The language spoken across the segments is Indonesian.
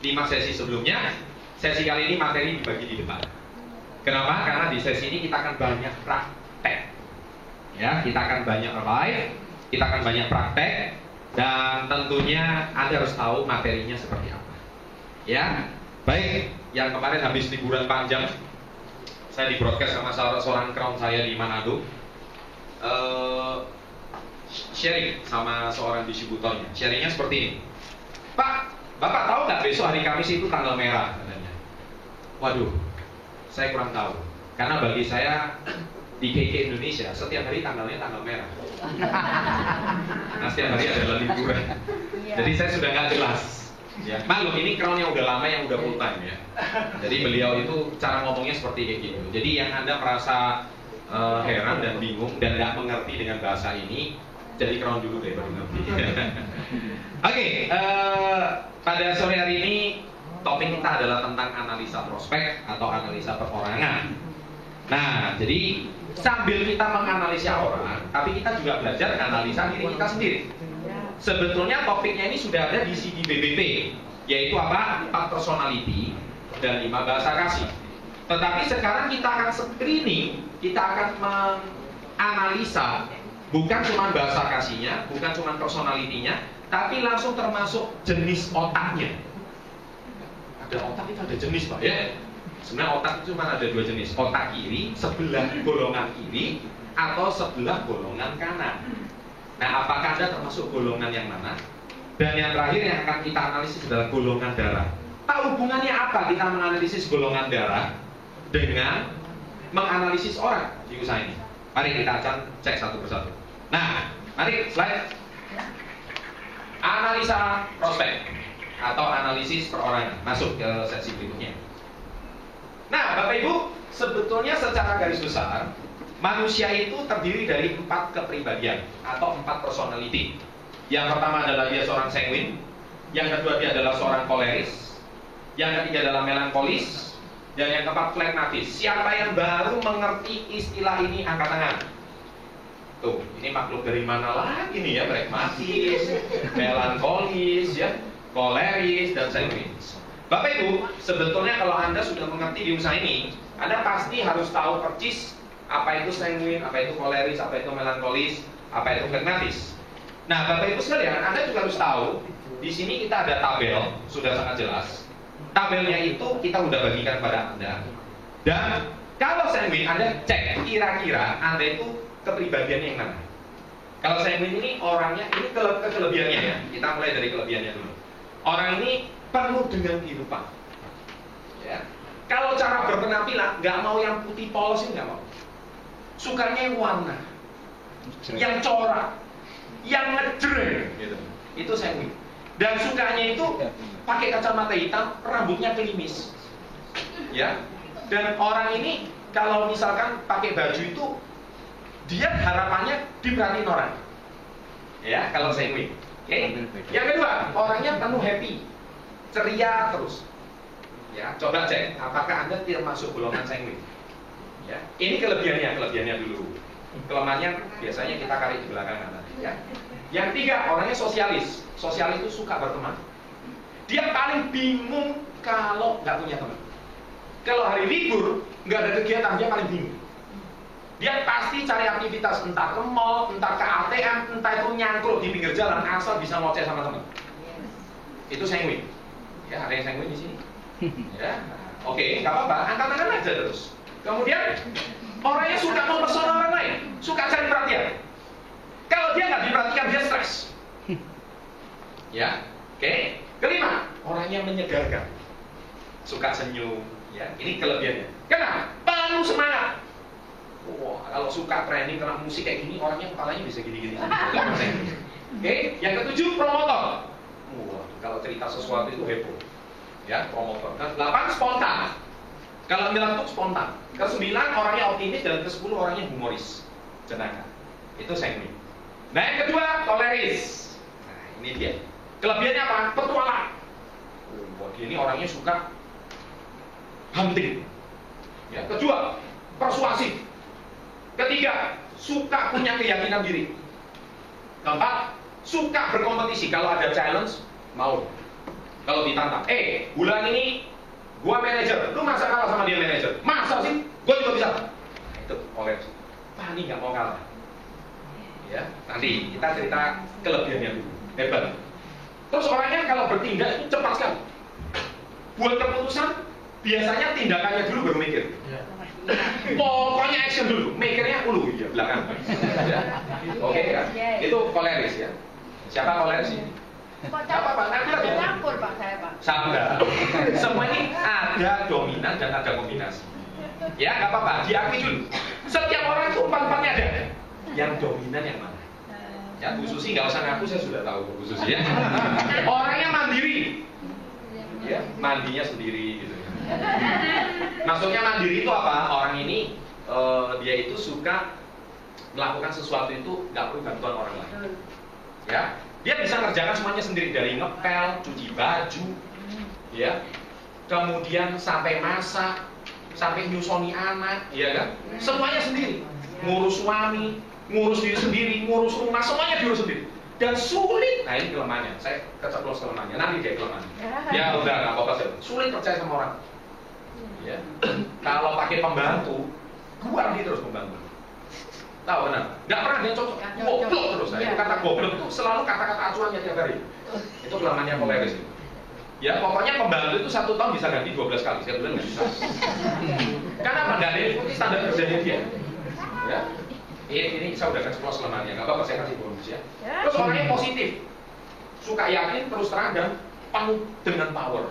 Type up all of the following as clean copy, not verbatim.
5 sesi sebelumnya. Sesi kali ini materi dibagi di depan. Kenapa? Karena di sesi ini kita akan banyak praktek. Ya, kita akan banyak live, kita akan banyak praktek, dan tentunya Anda harus tahu materinya seperti apa. Ya, baik. Yang kemarin habis liburan panjang, saya di broadcast sama seorang crown saya di Manado, sharing sama seorang distributornya. Sharingnya seperti ini. Pak, Bapak tahu nggak besok hari Kamis itu tanggal merah? Katanya. Waduh, saya kurang tahu. Karena bagi saya di KK Indonesia setiap hari tanggalnya tanggal merah. Nah, setiap hari adalah liburan. Jadi saya sudah nggak jelas. Ya, maklum ini crown yang udah lama, yang udah full time ya. Jadi beliau itu cara ngomongnya seperti kayak gitu. Jadi yang Anda merasa heran dan bingung dan nggak mengerti dengan bahasa ini, jadi crown dulu deh baru ngerti. Oke, pada sore hari ini topik kita adalah tentang analisa prospek atau analisa perorangan. Nah, jadi sambil kita menganalisa orang, tapi kita juga belajar analisa diri kita sendiri. Sebetulnya topiknya ini sudah ada di CD BBP, yaitu apa? 4 personality dan 5 bahasa kasih. Tetapi sekarang kita akan screening, kita akan menganalisa bukan cuma bahasa kasihnya, bukan cuma personality-nya, tapi langsung termasuk jenis otaknya. Ada otak itu ada jenis, Pak ya. Sebenarnya otak itu cuma ada 2 jenis, otak kiri, sebelah golongan kiri, atau sebelah golongan kanan. Nah, apakah Anda termasuk golongan yang mana? Dan yang terakhir yang akan kita analisis adalah golongan darah. Pak, hubungannya apa kita menganalisis golongan darah dengan menganalisis orang di usaha ini? Mari kita akan cek satu persatu. Nah, mari slide. Analisa prospek atau analisis perorangan. Masuk ke sesi berikutnya. Nah, Bapak Ibu, sebetulnya secara garis besar manusia itu terdiri dari 4 kepribadian atau 4 personality. Yang pertama adalah dia seorang sanguin, yang kedua dia adalah seorang koleris, yang ketiga adalah melankolis, dan yang keempat flegmatis. Siapa yang baru mengerti istilah ini angkat tangan? Tuh, ini makhluk dari mana lagi nih ya? Flegmatis, melankolis, ya, koleris, dan sanguin. Bapak Ibu, sebetulnya kalau Anda sudah mengerti di usaha ini, Anda pasti harus tahu persis apa itu sanguin, apa itu koleris, apa itu melankolis, apa itu flegmatis. Nah, Bapak Ibu sekalian, Anda juga harus tahu di sini kita ada tabel, sudah sangat jelas. Tabelnya itu kita sudah bagikan pada Anda. Dan kalau sanguin, Anda cek kira-kira Anda itu kepribadiannya yang mana. Kalau sanguin ini orangnya, ini kelebihannya ya. Kita mulai dari kelebihannya dulu. Orang ini penuh dengan kehidupan. Ya. Kalau cara berpenampilan, nggak mau yang putih polos, nggak mau. Sukanya yang warna, yang corak, yang ngejreng, gitu. Itu sanguin. Dan sukanya itu pakai kacamata hitam, rambutnya klimis, ya. Dan orang ini kalau misalkan pakai baju itu, dia harapannya diperhatiin orang, ya. Kalau sanguin, oke. Yang kedua, orangnya penuh happy, ceria terus, ya. Coba cek, apakah Anda termasuk golongan sanguin? Ya, ini kelebihannya dulu. Kelemahannya biasanya kita cari di belakang nanti. Ya. Yang tiga, orangnya sosialis. Sosialis itu suka berteman. Dia paling bingung kalau nggak punya teman. Kalau hari libur nggak ada kegiatan, dia paling bingung. Dia pasti cari aktivitas, entah ke mall, entah ke ATM, entah itu nyangkruk di pinggir jalan, asal bisa ngoceh sama teman. Itu sanguin. Ya, ada yang sanguin di sini. Ya, oke, nggak apa-apa. Angkat tangan aja terus. Kemudian orangnya suka mempesona orang lain, suka cari perhatian. Kalau dia nggak diperhatikan, dia stres. Ya, oke. Kelima, orangnya menyegarkan, suka senyum. Ya, ini kelebihannya. Kenapa? Penuh semangat. Wah, kalau suka training karena musik kayak gini, orangnya kepalanya bisa gini-gini. Oke, yang ketujuh promotor. Wah, kalau cerita sesuatu itu heboh. Ya, promotor. Ke-8 spontan. Kalau 9 itu spontan. Ke-9 orangnya optimis dan ke-10 orangnya humoris, jenaka. Itu sanguin. Nah, yang kedua koleris. Nah, ini dia. Kelebihannya apa? Petualang. Wah, ini orangnya suka hunting. Ya, kedua, persuasif. Ketiga, suka punya keyakinan diri. Keempat, suka berkompetisi. Kalau ada challenge, mau. Kalau ditantang, bulan ini gua manajer, lu masa kalah sama dia manajer? Masa sih? Gua juga bisa. Nah, itu koleris. Pak ini nggak mau kalah. Ya, nanti kita cerita kelebihannya dulu. Hebat. Terus orangnya kalau bertindak itu cepat sekali. Buat keputusan, biasanya tindakannya dulu baru mikir. Pokoknya action dulu, mikirnya ulu ya belakang. Ya. Oke kan? Itu koleris ya. Siapa koleris ini? Kok campur Pak saya Pak? Sabar. Semua ini ada dominan dan ada kombinasi. Ya nggak apa-apa, diakui dulu. Setiap orang itu empat-empatnya ada. Yang dominan yang mana? Ya Bu Susi nggak usah ngaku, saya sudah tahu Bu Susi ya. Orangnya mandiri. Ya, mandinya sendiri gitu. Maksudnya mandiri itu apa? Orang ini dia itu suka melakukan sesuatu itu nggak perlu bantuan orang lain. Ya, dia bisa ngerjakan semuanya sendiri dari ngepel, cuci baju, ya, kemudian sampai masak, sampai nyusoni anak, ya kan? Semuanya sendiri. Ngurus suami, ngurus diri sendiri, ngurus rumah, semuanya diurus sendiri. Dan sulit, nah ini kelemahannya, saya keceplos kelemahannya, nanti dia kelemahannya. Ya udah nggak apa-apa sih, sulit percaya sama orang. Ya, kalau pakai pembantu, gua terus pembantu. Tahu kenapa? Nggak pernah dia cocok, goblok terus. Nah, itu kata goblok itu selalu kata-kata acuannya tiap hari. Itu kelemahannya koleris itu. Ya pokoknya pembantu itu 1 tahun bisa ganti 12 kali, saya bilang nggak bisa. Karena apa? Nggak ada yang ikuti standar kerjanya dia. Ya. Ini saya udah kasih kelemahannya, nggak apa-apa saya kasih bonus ya. Terus orangnya positif, suka yakin, terus terang dan penuh dengan power.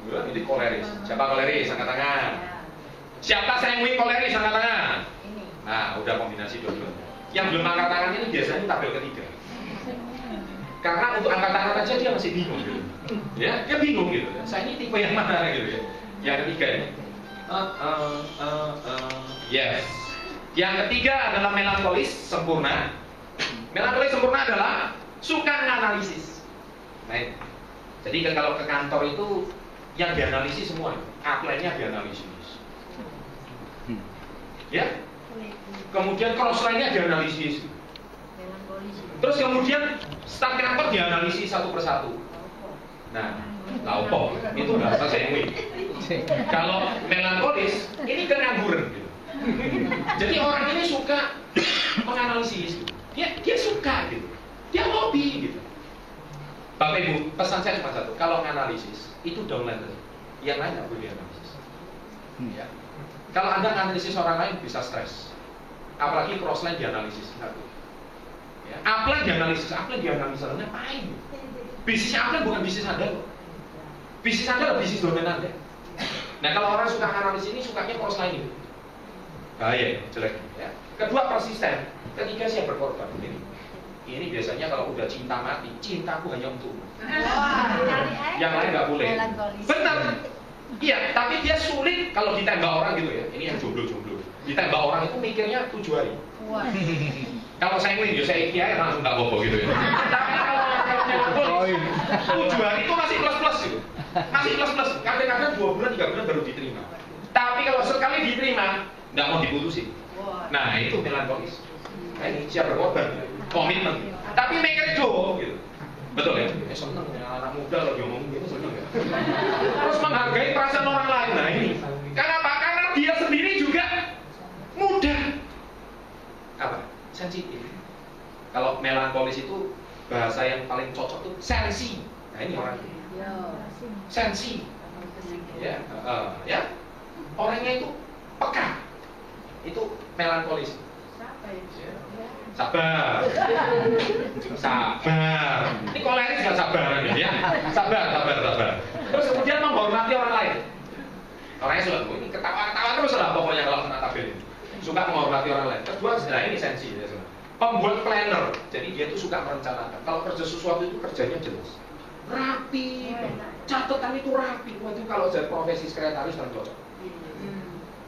Ya, ini koleris. Siapa koleris? Angkat tangan. Siapa sanguin koleris? Angkat tangan. Nah, udah kombinasi dua-duanya. Yang belum angkat tangan ini biasanya tabel ketiga. Karena untuk angkat tangan aja dia masih bingung gitu. Ya, dia bingung gitu. Saya ini tipe yang mana gitu ya. Yang ketiga ini. Yes. Yang ketiga adalah melankolis sempurna. Melankolis sempurna adalah suka menganalisis. Nah, jadi kalau ke kantor itu yang dianalisis semua, upline-nya dianalisis. Ya. Kemudian cross-line-nya dianalisis. Terus kemudian staf kantor dianalisis satu persatu. Nah, laupok itu bahasa sanguin. Kalau melankolis ini pengangguran gitu. Jadi orang ini suka menganalisis. Dia suka gitu. Dia hobi gitu. Bapak Ibu, pesan saya cuma satu. Kalau menganalisis itu downline. Yang lain nggak boleh dianalisis. Ya. Kalau Anda analisis orang lain bisa stres. Apalagi crossline dianalisis. Ya. Upline dianalisis, ngapain? Bisnisnya upline bukan bisnis Anda kok. Bisnis Anda adalah bisnis domain Anda. Nah kalau orang suka analisis ini sukanya crossline itu. Bahaya, jelek. Ya. Kedua persisten, ketiga siap berkorban. Ini biasanya kalau udah cinta mati, cintaku hanya untukmu. Yang lain nggak boleh. Benar. Iya, tapi dia sulit kalau ditembak orang gitu ya. Ini yang jomblo-jomblo. Ditembak orang itu mikirnya 7 hari. Kalau saya ingin, saya ikhya langsung tak bobo gitu ya. Tapi kalau 7 hari itu masih plus-plus gitu. Masih plus-plus. Kadang-kadang 2 bulan, 3 bulan baru diterima. Tapi kalau sekali diterima, nggak mau diputusin. Nah itu melankolis. Nah, ini siap berkorban, komitmen. Tapi mikir gitu. Betul ya? Seneng ya anak muda kalau diomongin gitu seneng ya. Terus menghargai perasaan orang lain. Nah ini. Kenapa? Karena dia sendiri juga mudah. Apa? Sensitif. Kalau melankolis itu bahasa yang paling cocok tuh sensi. Nah ini orang ini. Sensi. Ya, ya. Orangnya itu peka. Itu melankolis. Sabar. Ini koleris nggak sabaran ya? Sabar. Terus kemudian menghormati orang lain. Orangnya suka ini ketawa terus lah pokoknya kalau kena tabel ini. Suka menghormati orang lain. Kedua, nah ini sensi ya. Pembuat planner. Jadi dia tuh suka merencanakan. Kalau kerja sesuatu itu kerjanya jelas. Rapi. Catatan itu rapi. Itu kalau jadi profesi sekretaris kan cocok.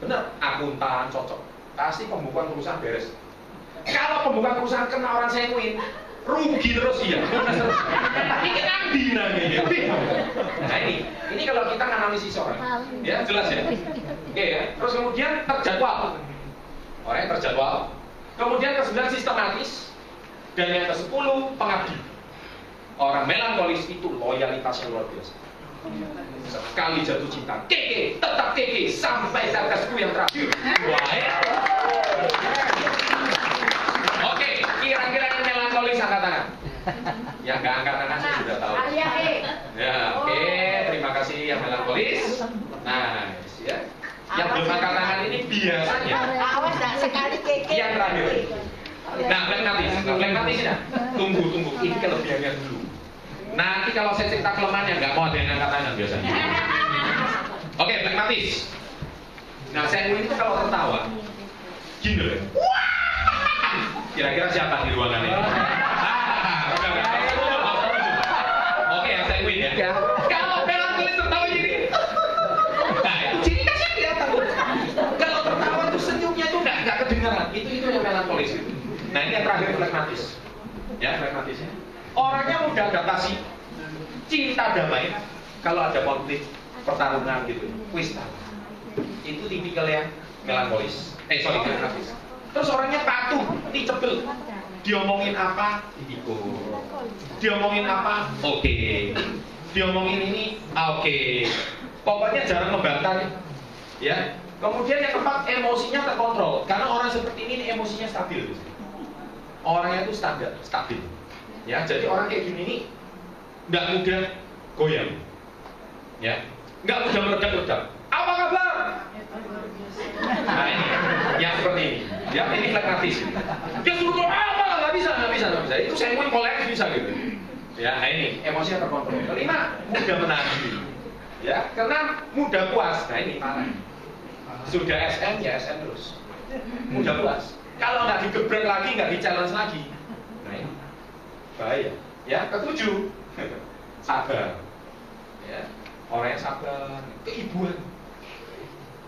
Bener, akuntan cocok. Pasti pembukuan perusahaan beres. Kalau pembukaan perusahaan kena orang sanguin, rugi terus dia. Ini kan dinamanya. Nah ini kalau kita analisis orang, ya jelas ya. Oke ya. Terus kemudian terjadwal. Orang yang terjadwal. Kemudian ke-9 sistematis. Dan yang ke-10 pengabdi. Orang melankolis itu loyalitasnya luar biasa. Sekali jatuh cinta, keke, tetap keke sampai tetesku yang terakhir. Oke, kira-kira yang melankolis angkat tangan. Yang nggak angkat tangan saya sudah tahu. Ya, oke, terima kasih yang melankolis. Nice, ya. Yang belum angkat tangan ini biasanya. Awas dah sekali keke. Yang terakhir. Nah, flekmatis ya. Tunggu. Ini kelebihannya dulu. Nanti kalau saya cerita kelemahannya nggak mau ada yang angkat tangan biasanya. Oke, flekmatis. Nah, saya itu kalau tertawa, gini loh. Kira-kira siapa di ruangan ini? Oke, yang saya win ya. Kalau melankolis tertawa gini, nah itu ciri khasnya kelihatan. Kalau tertawa itu senyumnya itu nggak kedengaran. Itu yang melankolis. Nah ini yang terakhir flekmatis. Ya, flekmatisnya. Orangnya mudah adaptasi, cinta damai. Kalau ada konflik, pertarungan gitu, kuis. Itu tipikal yang melankolis. Flekmatis. Terus orangnya patuh, teachable. Diomongin apa, diikut. Diomongin apa, oke. Diomongin ini, oke. Pokoknya jarang membantah, ya. Kemudian yang keempat, emosinya terkontrol. Karena orang seperti ini emosinya stabil. Orangnya itu stabil. Ya, jadi orang kayak gini ini nggak mudah goyang, ya. Nggak mudah meledak-ledak. Apa kabar? Nah ini, yang seperti ini. Ya, ini flekmatis. Dia suruh apa? Nggak bisa. Itu saya mau kolek bisa gitu. Ya, nah ini emosinya terkontrol. Kelima, mudah menahan diri. Ya, karena mudah puas. Nah ini parah. Sudah SM ya SM terus. Mudah puas. Kalau nggak digebrek lagi, nggak di-challenge lagi. Nah ini bahaya. Ya, ketujuh, sabar. Ya, orang yang sabar, keibuan.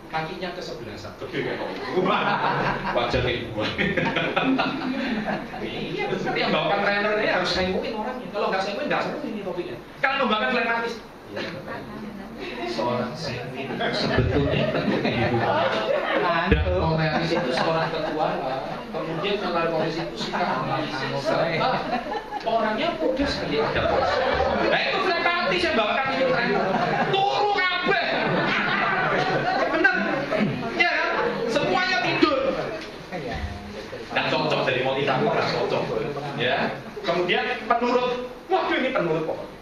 Kakinya kesebelasan, gede kayak wajah keibuan. Iya, seperti yang bawakan trainer ini harus senguin orangnya. Kalau nggak senguin, nggak seru ini topiknya. Kalau membawakan flekmatis, ya, seorang senguin sebetulnya bentuk kehidupan. Dan Koreanis itu seorang ketua, kemudian melankolis itu suka serta orangnya mudah sekali adaptasi. Nah itu flekmatis yang bawakan ini trainer. Turu kabeh. Benar, ya kan? Semuanya tidur. Nggak cocok jadi motivator, nggak cocok. Ya. Kemudian penurut, waduh ini penurut pokoknya.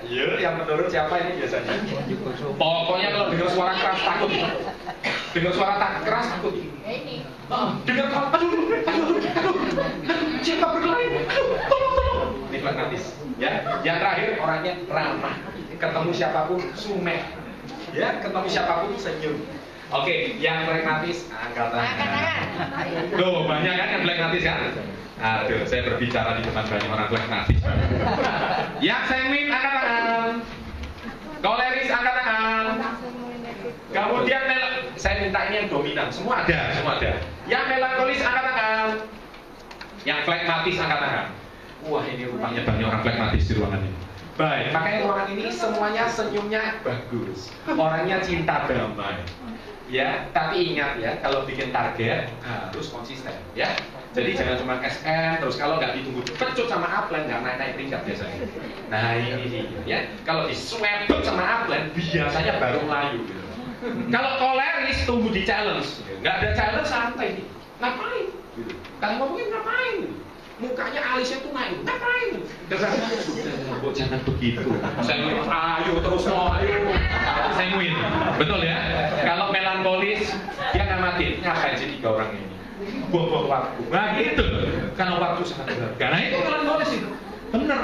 Ya, yang menurut siapa ini biasanya? Pokoknya kalau dengar suara keras takut. Dengar suara keras takut. Dengar aduh, siapa berkelahi? Tolong. Ini flekmatis. Ya, yang terakhir orangnya ramah. Ketemu siapapun sumek. Ya, ketemu siapapun senyum. Oke, yang flekmatis angkat tangan. Loh, banyak kan yang flekmatis kan? Aduh, saya berbicara di depan banyak orang flekmatis. Yang sanguin angkat tangan. Koleris angkat tangan. Kemudian saya minta ini yang dominan, semua ada. Yang melankolis angkat tangan. Yang flekmatis angkat tangan. Wah, ini rupanya banyak orang flekmatis di ruangan ini. Baik, makanya ruangan ini semuanya senyumnya bagus. Orangnya cinta damai. Ya, tapi ingat ya, kalau bikin target harus konsisten, ya. Jadi jangan cuma SM, terus kalau nggak ditunggu pecut sama upline nggak naik peringkat biasanya. Nah ini sih, ya. Kalau diswebet sama upline biasanya baru melayu. Gitu. Kalau koleris tunggu di challenge, nggak ada challenge santai nih. Ngapain? Gitu. Kalian ngomongin ngapain? Mukanya alisnya tuh naik, ngapain? Sudah, jangan begitu. Saya ayo terus ayo. Saya win, betul ya? Kalau melankolis, dia ngamatin, ngapain sih 3 orang ini? Buang-buang waktu. Nah gitu, karena waktu sangat berharga. Nah itu melankolis itu, bener.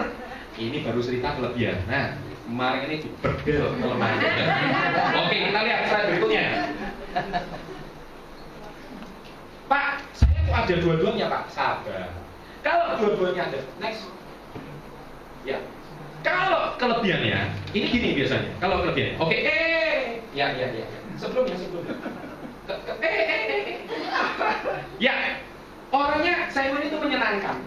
Ini baru cerita kelebihan. Nah, kemarin ini berbel kelemahannya. Oke, kita lihat slide berikutnya. Pak, saya tuh ada dua-duanya Pak, sabar. Kalau dua-duanya ada, next. Ya. Kalau kelebihannya, ini gini biasanya. Kalau kelebihannya, oke, ya. Sebelumnya. Ya, orangnya Simon itu menyenangkan.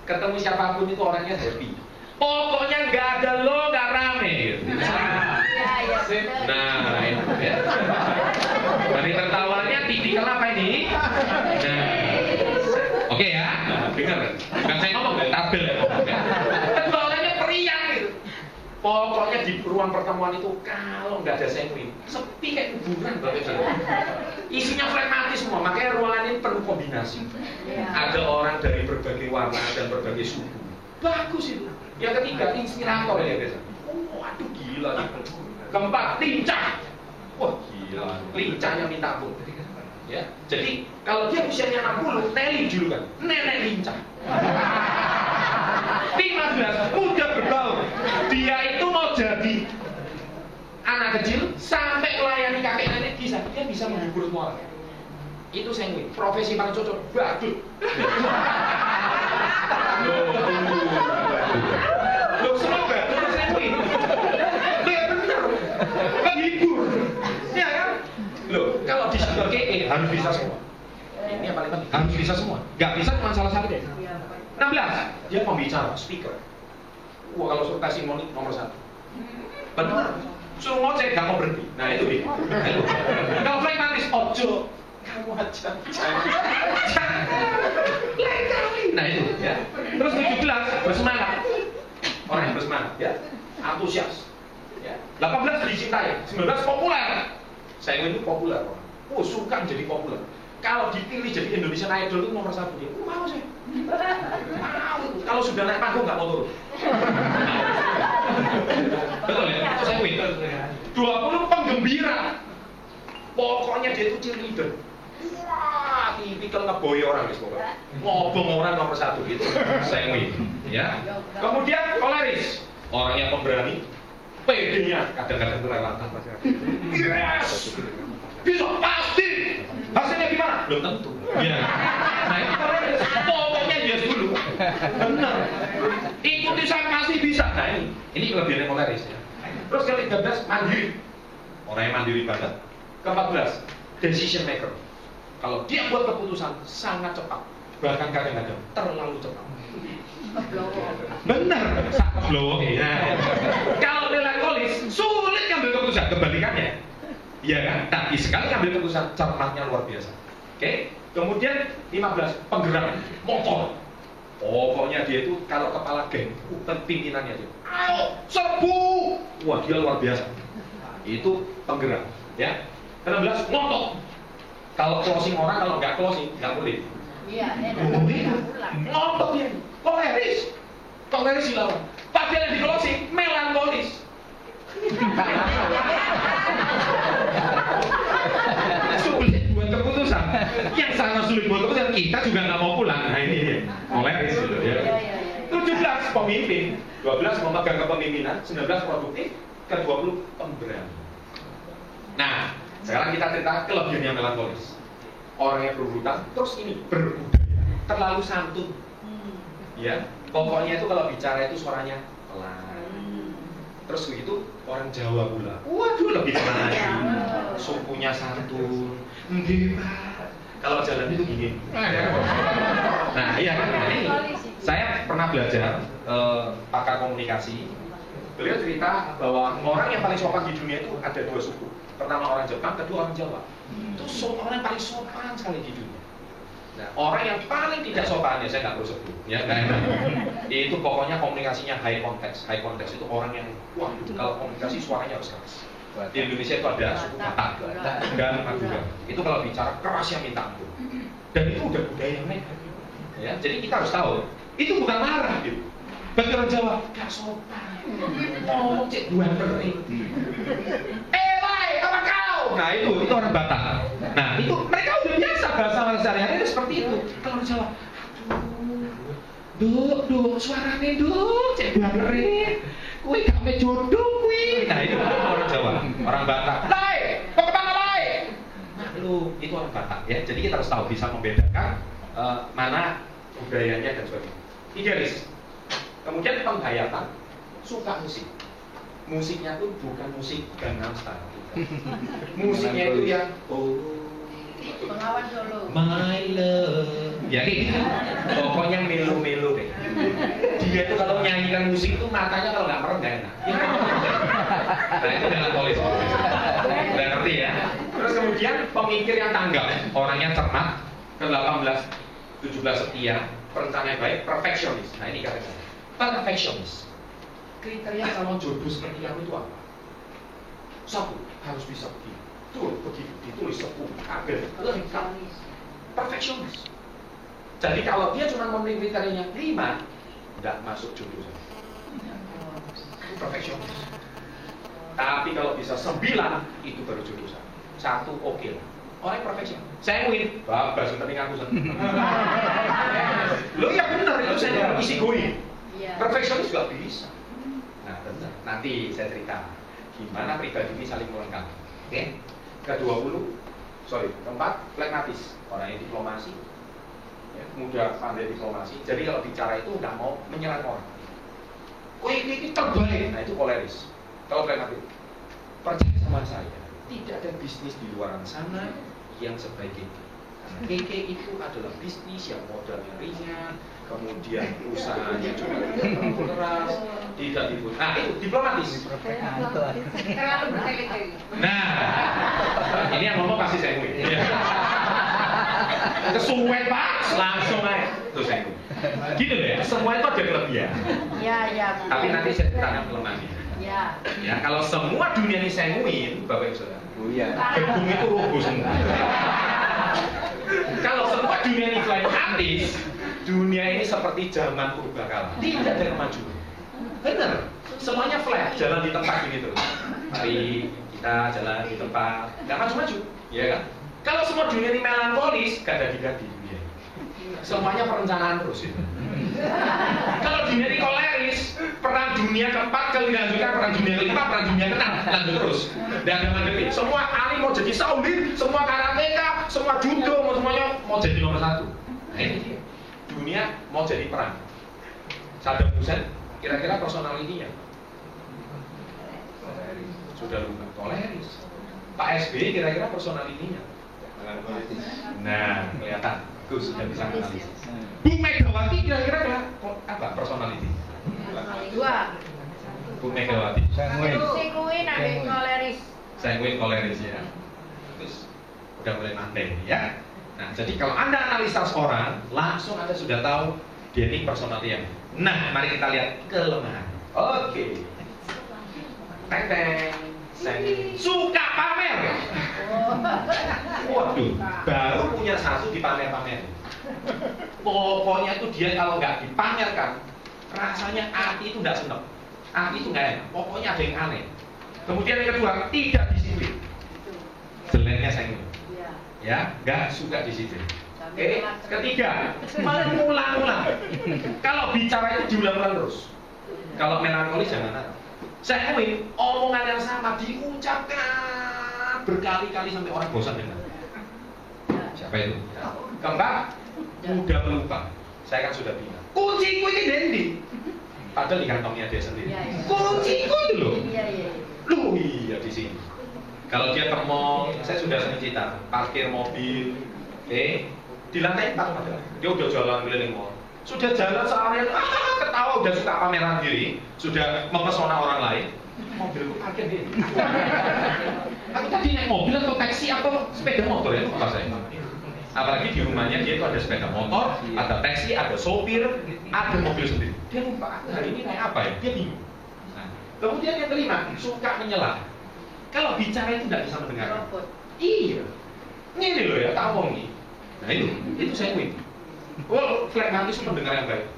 Ketemu siapapun itu orangnya happy. Pokoknya nggak ada lo, nggak rame. Gitu. Nah, itu ya. Dari tertawanya tipikal apa ini? Nah. Oke ya, dengar. Bukan saya ngomong, tabel ya. Kedua orangnya periang gitu. Pokoknya ruang pertemuan itu kalau nggak ada sanguin, sepi kayak kuburan Bapak Ibu. Isinya flekmatis semua, makanya ruangan ini penuh kombinasi. Ada orang dari berbagai warna dan berbagai suku. Bagus itu. Yang ketiga, inspirator ya biasa. Waduh gila nih. Keempat, lincah. Wah gila, lincahnya minta ampun. Ya, jadi kalau dia usianya 60, Nelly dulu kan, nenek lincah. 15, muda bergaul. Dia itu mau jadi anak kecil sampai melayani kakek nenek bisa. Dia bisa menghibur semua orang. Itu sanguin. Profesi paling cocok badut. Loh, semua badut itu sanguin. Loh, bener. Menghibur. Ya kan? Loh, kalau di sugar KE harus bisa semua. Ini yang paling penting, harus bisa semua. Gak bisa cuma salah satu deh. 16, dia pembicara, speaker. Wah, kalau suruh testimoni nomor 1. Benar. Suruh ngoceh, gak mau berhenti. Nah itu dia. Kalau flekmatis, ojo. Kamu aja. Jangan. Lain kali. Nah itu ya. Terus 17, bersemangat. Orang yang bersemangat ya. Antusias. Ya. 18 dicintai. 19 populer. Saya itu populer. Oh, suka jadi populer. Kalau dipilih jadi Indonesian Idol itu nomor 1 dia. Mau sih. Mau. Kalau sudah naik panggung nggak mau turun. Betul ya? Itu saya win. 20 penggembira. Pokoknya dia itu cheerleader. Wah, tipikal ngeboy orang guys pokoknya. Ngobong orang nomor 1 gitu. Saya win. Ya. Kemudian koleris. Orang yang pemberani. PD-nya kadang-kadang kelewatan. Yes. Bisa pasti. Hasilnya gimana? Belum tentu. Ya. Nah itu koleris. Pokoknya yes dulu. Benar. Ikuti saya pasti bisa. Nah ini kelebihannya koleris ya. Terus yang 13 mandiri. Orang yang mandiri banget. Ke-14 decision maker. Kalau dia buat keputusan sangat cepat. Bahkan kadang-kadang terlalu cepat. Benar. Loh. Ya. Kalau melankolis sulit ngambil keputusan. Kebalikannya. Iya kan? Tapi sekali ngambil keputusan cermatnya luar biasa. Oke? Kemudian 15 penggerak motor. Pokoknya dia itu kalau kepala geng, pimpinannya dia. Ayo, serbu. Wah, dia luar biasa. Itu penggerak, ya. 16 motor. Kalau closing orang kalau nggak closing nggak boleh. Iya, Ngotot dia. Koleris. Koleris dilawan. Padahal yang di closing melankolis. Sulit buat keputusan. Yang sangat sulit buat keputusan kita juga nggak mau pulang. Nah ini dia. Koleris gitu ya. 17 pemimpin, 12 memegang kepemimpinan, 19 produktif, ke-20 pemberani. Nah, sekarang kita cerita kelebihannya melankolis. Orang yang berhutang, terus ini berbudaya, terlalu santun. Ya, pokoknya itu kalau bicara itu suaranya pelan. Terus begitu orang Jawa pula, waduh lebih pelan lagi. Sukunya santun, nggih Pak. Kalau jalan itu gini. Nah, iya kan ini. Saya pernah belajar pakar komunikasi. Beliau cerita bahwa orang yang paling sopan di dunia itu ada 2 suku. Pertama orang Jepang, kedua orang Jawa. Itu orang yang paling sopan sekali di dunia. Nah, orang yang paling tidak sopan ya saya nggak perlu sebut, ya nggak enak. Itu pokoknya komunikasinya high context. High context itu orang yang wah itu kalau komunikasi suaranya harus keras. Di Indonesia itu ada suku Batak dan Madura. Itu kalau bicara kerasnya minta ampun. Dan itu udah budaya mereka. Ya, jadi kita harus tahu itu bukan marah gitu. Bagi orang Jawa gak sopan. Ngomong cek dua kering. Wai, apa kau? Nah itu orang Batak. Nah itu mereka udah biasa bahasa sehari-hari seperti itu. Kalau orang Jawa, duk, suaranya duk, cek dua kering. Kui gak me jodoh kui. Nah itu orang Jawa, orang Batak. Lai, kok kemana lai? Nah itu orang Batak ya. Jadi kita harus tahu bisa membedakan mana budayanya dan sebagainya. Idealis. Kemudian penghayatan, suka musik. Musiknya pun bukan musik Gangnam Style. Musiknya itu yang Pengawan Solo. My love. Ya gitu. Pokoknya melo-melo deh. Dia tuh kalau nyanyikan musik itu matanya kalau nggak merem nggak enak. Nah itu melankolis. Udah ngerti ya. Terus kemudian pemikir yang tanggap, orangnya cermat. Ke-18, 17 setia, perencana yang baik, perfeksionis. Nah ini katanya. Perfeksionis. Kriteria calon jodoh seperti kamu itu apa? Satu, harus bisa begini. Tuh, begitu ditulis 10, kabel, lengkap. Perfeksionis. Jadi kalau dia cuma memenuhi kriterianya 5, tidak masuk jurusan. Itu perfeksionis. Tapi kalau bisa 9, itu baru jurusan. 1 oke lah. Orang yang perfeksionis. Saya win, babas penting aku seneng. Lo ya benar itu saya isi goi. Perfeksionis juga bisa. Nah, benar. Nanti saya cerita gimana pribadi ini saling melengkapi. Oke? Keempat, pragmatis. Orang yang diplomasi, ya, mudah pandai diplomasi. Jadi kalau bicara itu nggak mau menyerang orang. Ini terbaik. Nah itu koleris. Kalau pragmatis, percaya sama saya, tidak ada bisnis di luar sana yang sebaik itu. KK itu adalah bisnis yang modalnya ringan, kemudian usahanya juga tidak terlalu keras, tidak dibuat. Nah itu diplomatis. Nah, ini yang ngomong pasti saya ngomong. Kesuwen Pak, langsung aja. Tuh saya ngomong. Gitu ya, semua itu ada kelebihan. Ya. Tapi nanti saya ceritakan kelemahannya. Ya, kalau semua dunia ini saya ngomongin, Bapak Ibu Saudara. Gedung itu roboh semua. Kalau semua dunia ini pragmatis, dunia ini seperti zaman purbakala, tidak ada kemajuan. Benar, semuanya flat, jalan di tempat begitu. Mari kita jalan di tempat, nggak maju-maju, ya kan? Kalau semua dunia ini melankolis, gak ada di dunia. Semuanya perencanaan terus. Ya. Kalau dunia ini koleris, perang dunia keempat kali dilanjutkan, perang dunia kelima, perang dunia keenam, lanjut terus. Dan ada mandiri. Semua ahli mau jadi Shaolin, semua karateka, semua judo, semuanya mau jadi nomor 1. Nah ini dia. Dunia mau jadi perang. Saddam Hussein, kira-kira personalitinya sudah lupa koleris. Pak SBY kira-kira personalitinya. Nah, kelihatan. Gus sudah bisa analisis. Bu Megawati kira-kira apa personality? 2. Bu Megawati. Sekuin ada koleris. Sanguin koleris ya. Terus udah mulai mandek ya. Nah, jadi kalau Anda analisa seorang, langsung Anda sudah tahu dia ini personality. Nah, mari kita lihat kelemahan. Oke. Teng. Suka pamer. Waduh, baru punya satu dipamer-pamer. Pokoknya itu dia kalau nggak dipamerkan, rasanya hati itu nggak seneng. Hati itu nggak enak. Pokoknya ada yang aneh. Kemudian yang kedua, tidak disiplin. Jeleknya saya ini. Ya, nggak suka disiplin. Oke, ketiga, malah ngulang-ngulang. Kalau bicara itu diulang-ulang terus. Kalau melankolis jangan ada. Saya ingin omongan yang sama diucapkan berkali-kali sampai orang bosan dengar. Siapa itu? Keempat, mudah melupa. Saya kan sudah bilang, kunciku ini Dendi. Padahal di kantongnya dia sendiri. Kunciku itu loh. Loh iya di sini. Kalau dia ke mall, saya sudah sering cerita, parkir mobil, di lantai 4 padahal. Dia udah jalan keliling mall. Sudah jalan seharian, ketawa, udah suka pameran diri, sudah mempesona orang lain. Mobilku parkir dia. Aku tadi naik mobil atau taksi atau sepeda motor ya, lupa saya. Apalagi di rumahnya dia itu ada sepeda motor, ada taksi, ada sopir, ada mobil sendiri. Dia lupa hari ini naik apa ya, dia bingung. Nah, kemudian yang kelima, suka menyela. Kalau bicara itu tidak bisa mendengarkan. Iya, ini loh ya, tak omong nih. Nah itu saya win. Oh, pragmatis itu pendengar yang baik.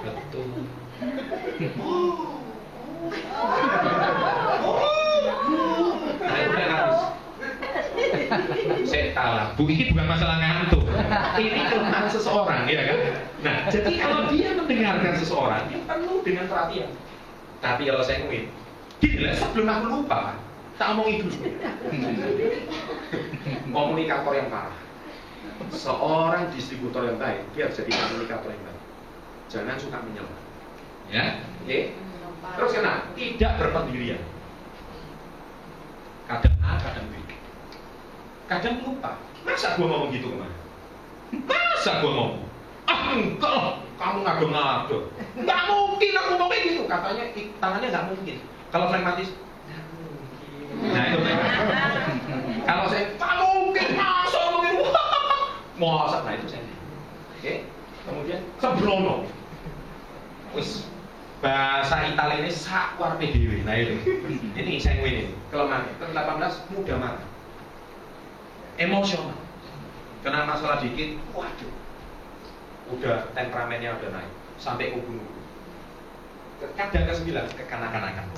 Betul. Nah, itu pragmatis. Saya tahu, Bu, ini bukan masalah ngantuk. Ini kelemahan seseorang, ya kan? Nah, jadi kalau dia mendengarkan seseorang, dia penuh dengan perhatian. Tapi kalau saya ngomongin, gini lah, sebelum aku lupa, tak omongin dulu. Komunikator yang parah. Seorang distributor yang baik, dia harus jadi komunikator yang baik. Jangan suka menyela. Ya, oke. Terus kenapa? Tidak berpendirian. Kadang A, kadang B. Kadang lupa. Masa gua ngomong gitu kemarin? Masa gua ngomong? Enggak, kamu ngado-ngado. Nggak mungkin aku ngomong gitu. Katanya tangannya nggak mungkin. Kalau pragmatis, nah itu kalau saya, nggak mungkin, masa mungkin. Masa, nah itu saya. Oke. Kemudian sembrono. Wis bahasa Italia ini sakwar PDW. Nah itu, ini sanguin ini kelemahannya. Ke-18 mudah marah, emosional. Kena masalah dikit, waduh, udah temperamennya udah naik sampai ubun-ubun. Kadang ke-9 kekanak-kanakan,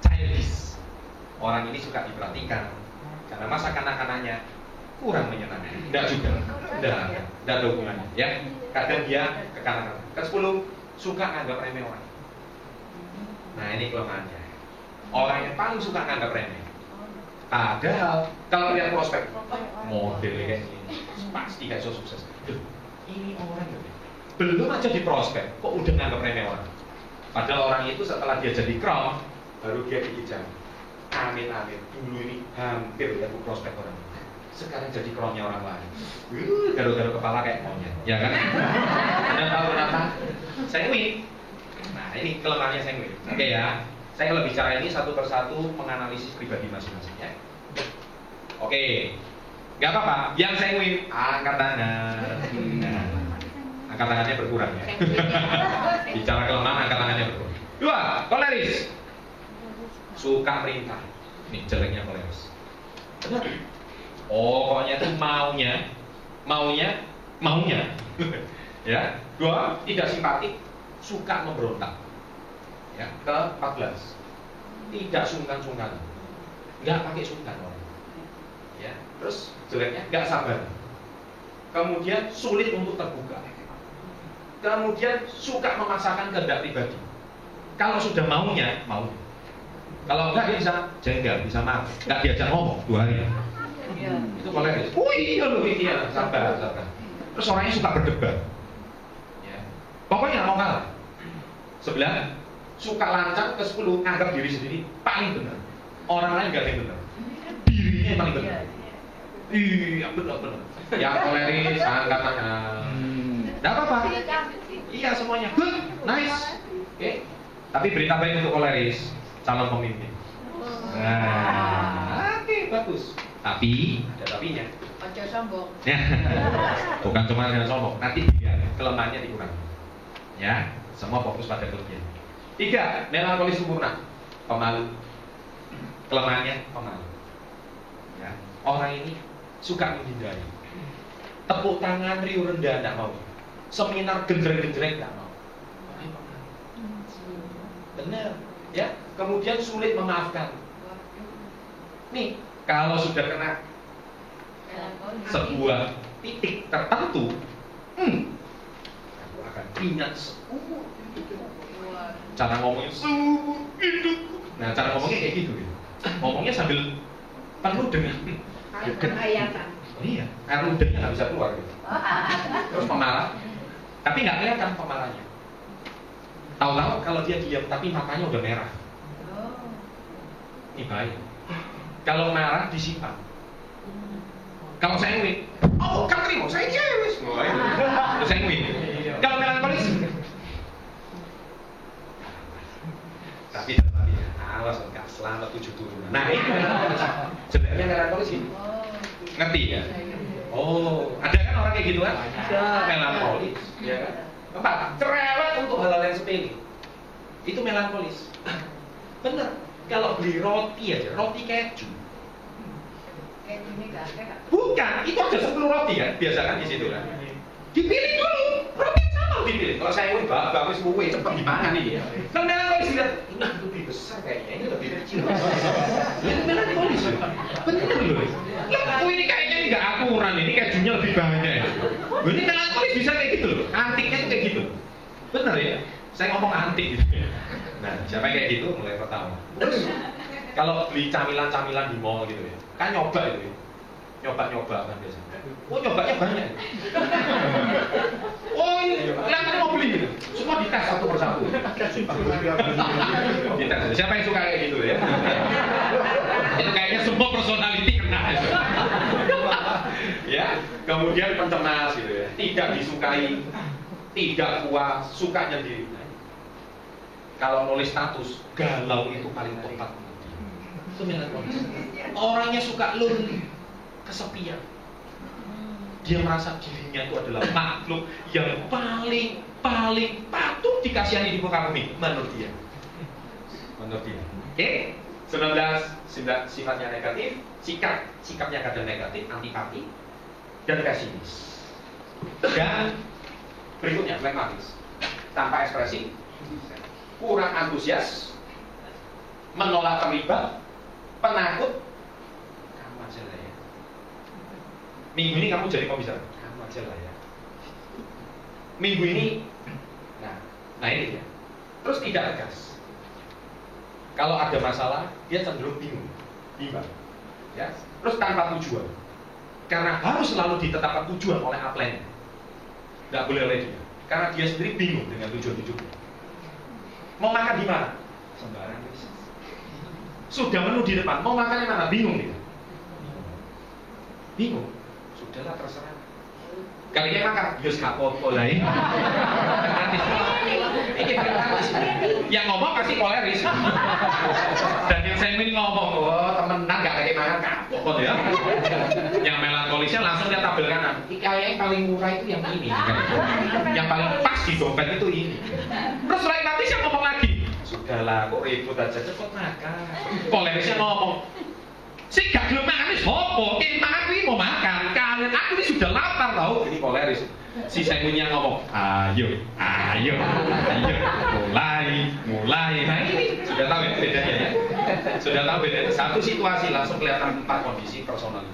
childish. Orang ini suka diperhatikan karena masa kanak-kanaknya kurang menyenangkan. Enggak juga, enggak ada hubungannya. Ya, kadang dia kekanak-kanakan. Ke-10 suka anggap remeh orang. Nah ini kelemahannya. Orang yang paling suka nganggap remeh. Padahal kalau lihat prospek, modelnya kayak gini, pasti gak bisa sukses. Duh, ini orang belum aja di prospek, kok udah nganggap remeh orang. Padahal orang itu setelah dia jadi crown, baru dia dikijang. Amin amin. Dulu ini hampir ya prospek orang. Sekarang jadi crownnya orang lain. Garu-garu kepala kayak monyet, ya kan? Anda tahu kenapa? Sanguin. Nah ini kelemahannya sanguin. Oke ya. Saya kalau bicara ini satu persatu menganalisis pribadi masing-masing ya. Oke. Gak apa-apa. Yang sanguin angkat tangan. Nah, angkat tangannya berkurang ya. Bicara kelemahan angkat tangannya berkurang. 2. Koleris. Suka merintah. Ini jeleknya koleris. Benar. Pokoknya itu maunya. Ya. 2. Tidak simpatik, suka memberontak. Ya. Ke-14. Tidak sungkan-sungkan. Enggak pakai sungkan orang. Ya. Terus jeleknya enggak sabar. Kemudian sulit untuk terbuka. Kemudian suka memaksakan kehendak pribadi. Kalau sudah maunya, mau. Kalau enggak dia bisa jengkel, bisa marah. Enggak diajak ngomong 2 hari. Itu koleris. Iya, sabar. Terus orangnya suka berdebat. Ya. Pokoknya mau kalah. 11 suka lancang. Ke-10 anggap diri sendiri paling benar. Orang lain enggak ada yang benar. Dirinya yang paling benar. Iya, benar. Yang koleris angkat tangan. Enggak apa-apa. Iya semuanya. Good, nice. Oke. Tapi berita baik untuk koleris, calon pemimpin. Nah, oke, bagus. Tapi ada tapinya. Ojo sombong. Ya. Bukan cuma dengan sombong, nanti ya, kelemahannya dikurangi. Ya, semua fokus pada kelebihan. 3. Melankolis sempurna, pemalu. Kelemahannya pemalu. Ya. Orang ini suka menghindari. Tepuk tangan riuh rendah tidak mau. Seminar genjreng-genjreng tidak mau. Benar, ya. Kemudian sulit memaafkan. Nih, kalau sudah kena sebuah titik tertentu, aku akan ingat seumur hidup. Cara ngomongnya seumur hidup. Nah, cara ngomongnya kayak gitu. Ngomongnya sambil penuh dengan Hayatan. Oh iya, air udahnya nggak bisa keluar gitu. Terus pemarah, tapi nggak kelihatan pemarahnya. Tahu-tahu kalau dia diam, tapi matanya udah merah. Ini bahaya. Kalau marah disimpan. Kalau sanguin, oh kan terima, saya cewek. Oh itu sanguin. Kalau melankolis, tapi awas enggak selamat 7 turunan. Nah itu melankolis. Jeleknya melankolis ini. Ngerti ya? Oh, ada kan orang kayak gitu kan? Melankolis, ya kan? 4. Cerewet untuk hal-hal yang sepele. Itu melankolis. Bener. Kalau beli roti aja, roti keju. Bukan, itu ada 10 roti kan? Biasa kan di situ kan? Dipilih dulu, roti sama dipilih. Kalau saya bagus buwe cepat dimakan ini. Kalau melankolis lihat, ini lebih besar kayaknya, ini lebih kecil. Ini melankolis. Bener loh. Lah, ini kayaknya nggak akuran, ini kejunya lebih banyak. Ini melankolis bisa kayak gitu loh. Antiknya tuh kayak gitu. Bener ya? Saya ngomong antik gitu. Nah, siapa yang kayak gitu mulai pertama. Terus kalau beli camilan-camilan di mall gitu ya, kan nyoba itu ya. Nyoba kan biasanya. Oh, nyobanya banyak. Oh, ini kelihatannya mau beli gitu. Semua dites satu persatu. Dites. Siapa yang suka kayak gitu ya? Itu kayaknya semua personality kena itu. Ya, kemudian pencemas gitu ya. Tidak disukai, tidak puas, suka nyendiri. Kalau nulis status, galau itu paling tepat. Itu melankolis. Orangnya suka lonely, kesepian. Dia merasa dirinya itu adalah makhluk yang paling paling patut dikasihani di muka bumi menurut dia. Oke? 19 sifatnya negatif, sikapnya kadang negatif, antipati dan pesimis. Dan berikutnya flekmatis, tanpa ekspresi, kurang antusias, menolak terlibat, penakut. Kamu aja lah ya. Minggu ini kamu jadi komisar, kamu aja lah ya. Minggu ini, nah ini dia. Terus tidak tegas. Kalau ada masalah, dia cenderung bimbang, ya. Terus tanpa tujuan, karena harus selalu ditetapkan tujuan oleh upline. Nggak boleh oleh dia, karena dia sendiri bingung dengan tujuan hidupnya. Mau makan di mana? Sembarang. Sudah menu di depan, mau makannya mana? Bingung dia. Bingung. Sudahlah terserah. Kali ini makan, yus apa-apa lah ini. Yang ngomong pasti koleris. Dan yang saya ingin ngomong, oh temenan gak kayak makan kapok ya. Yang melankolisnya langsung dia tabel kanan. Kayaknya yang paling murah itu yang ini. Yang paling pas di dompet itu ini. Terus flekmatis yang ngomong lagi, sudahlah kok ribut aja, cepet makan. Kolerisnya ngomong, si gak belum makan ini sopo, makan ini mau makan. Kalian aku ini sudah lapar tau. Ini koleris. Si Semunya ngomong, ayo, mulai. Nah ini sudah tahu ya bedanya ya. Sudah tahu bedanya. Satu situasi langsung kelihatan 4 kondisi personal.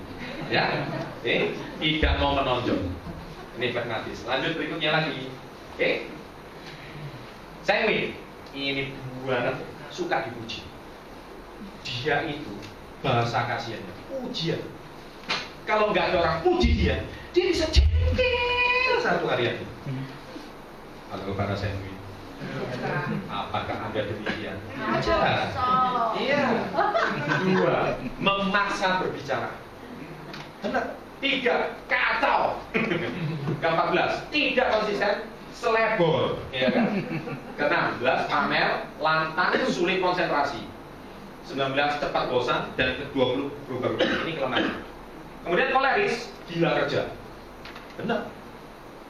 Ya, tidak mau menonjol. Ini pragmatis. Lanjut berikutnya lagi. Semuanya ini banget suka dipuji. Dia itu bahasa kasihannya pujian. Kalau nggak ada orang puji dia bisa cengkel satu harian. Halo para sendiri, apakah Anda demikian? Aja. Iya. 2, memaksa berbicara. Benar. 3, kacau. Ke-14, tidak konsisten, selebor, ya kan? Ke-16, pamer, lantang, sulit konsentrasi. 19, cepat bosan, dan ke-20, berubah-ubah. Ini kelemahan. Kemudian koleris, gila kerja. Benar.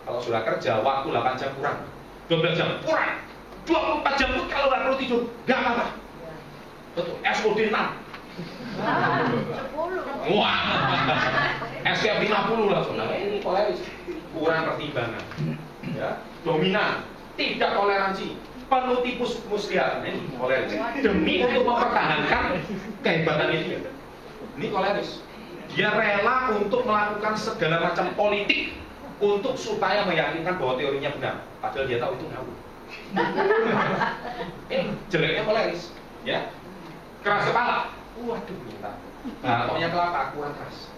Kalau sudah kerja, waktu 8 jam kurang, 12 jam kurang, 24 jam pun kalau nggak perlu tidur, nggak apa-apa. Betul. SOD 6. 10. Wah. SKF 50 langsung. Nah, ini koleris. Kurang pertimbangan. Ya. Dominan. Tidak toleransi. Penuh tipus muslihat. Ini koleris. Demi untuk mempertahankan kehebatan ini. Ini koleris. Dia rela untuk melakukan segala macam politik untuk supaya meyakinkan bahwa teorinya benar, padahal dia tahu itu ngawur. Ini jeleknya koleris, ya. Keras kepala, waduh minta. Nah, pokoknya kelapa kurang keras.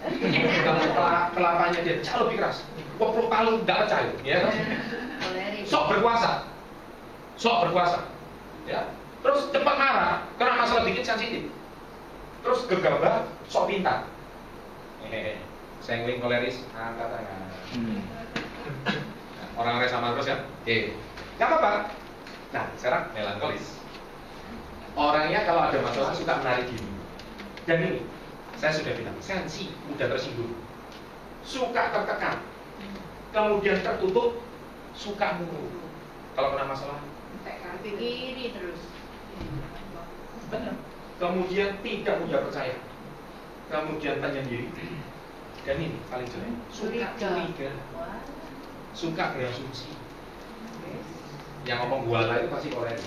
Kalau kelapanya dia jauh lebih keras, peluk palu nggak percaya, ya. Sok berkuasa, ya. Terus cepat marah, karena masalah dikit sensitif. Terus gegabah, sok pintar. Sengling koleris, angkat tangan. Orang-orang sama terus kan? Gak apa-apa. Nah, sekarang melankolis. Orangnya kalau ada masalah suka menarik diri. Dan ini, saya sudah bilang, sensi, mudah tersinggung. Suka tertekan. Kemudian tertutup, suka murung. Kalau kena masalah, Kiri terus. benar. Kemudian tidak mudah percaya. Kemudian penyendiri. Dan ini paling jelek, suka curiga, suka berasumsi. Yang ngomong guala itu pasti koleris.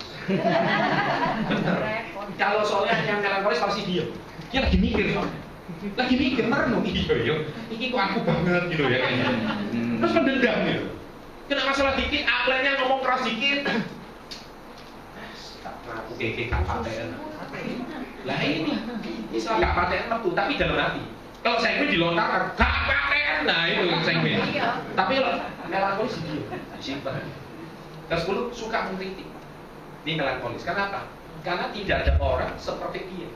Bener. Kalau soalnya yang melankolis pasti diam. Dia lagi mikir soalnya. Lagi mikir, merenung. Iya, ini kok aku banget gitu ya kayaknya. Terus mendendam gitu. Kena masalah dikit, upline-nya ngomong keras dikit. Aku keke gak paten. Lah ini istilah gak paten metu, tapi dalam hati. Kalau sengwin dilontarkan, gak paten. Nah itu sengwin. Tapi kalau melankolis dia simpan. Ke-10 suka mengkritik. Ini melankolis. Kenapa? Karena tidak ada orang seperti dia.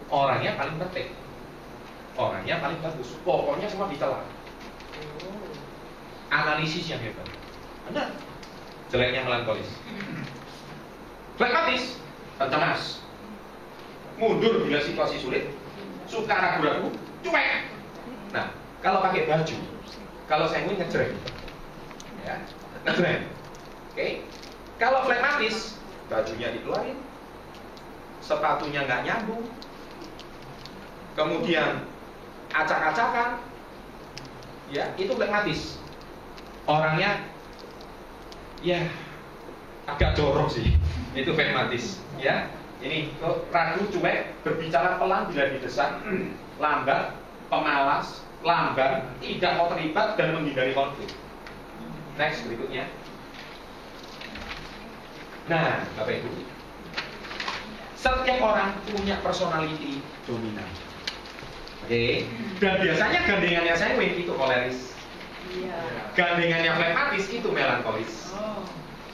Orangnya paling penting, orangnya paling bagus. Pokoknya semua ditelan. Analisis yang hebat. Benar. Jeleknya melankolis. Flekmatis, pencemas, mundur bila situasi sulit, suka ragu-ragu, cuek. Nah, kalau pakai baju, kalau saya ingin ngejreng, ya, Ngejreng. Oke. Kalau flekmatis, bajunya dikeluarin, sepatunya nggak nyambung, kemudian acak-acakan, ya itu flekmatis. Orangnya, ya agak jorok sih, itu flekmatis. Ya, ini ragu, cuek, berbicara pelan bila didesak, lambat, pemalas, lamban, tidak mau terlibat dan menghindari konflik. Next berikutnya. Nah, Bapak Ibu, setiap orang punya personality dominan. Oke. Dan biasanya gandengannya sanguin itu koleris. Iya. Gandengannya flekmatis itu melankolis. Oh.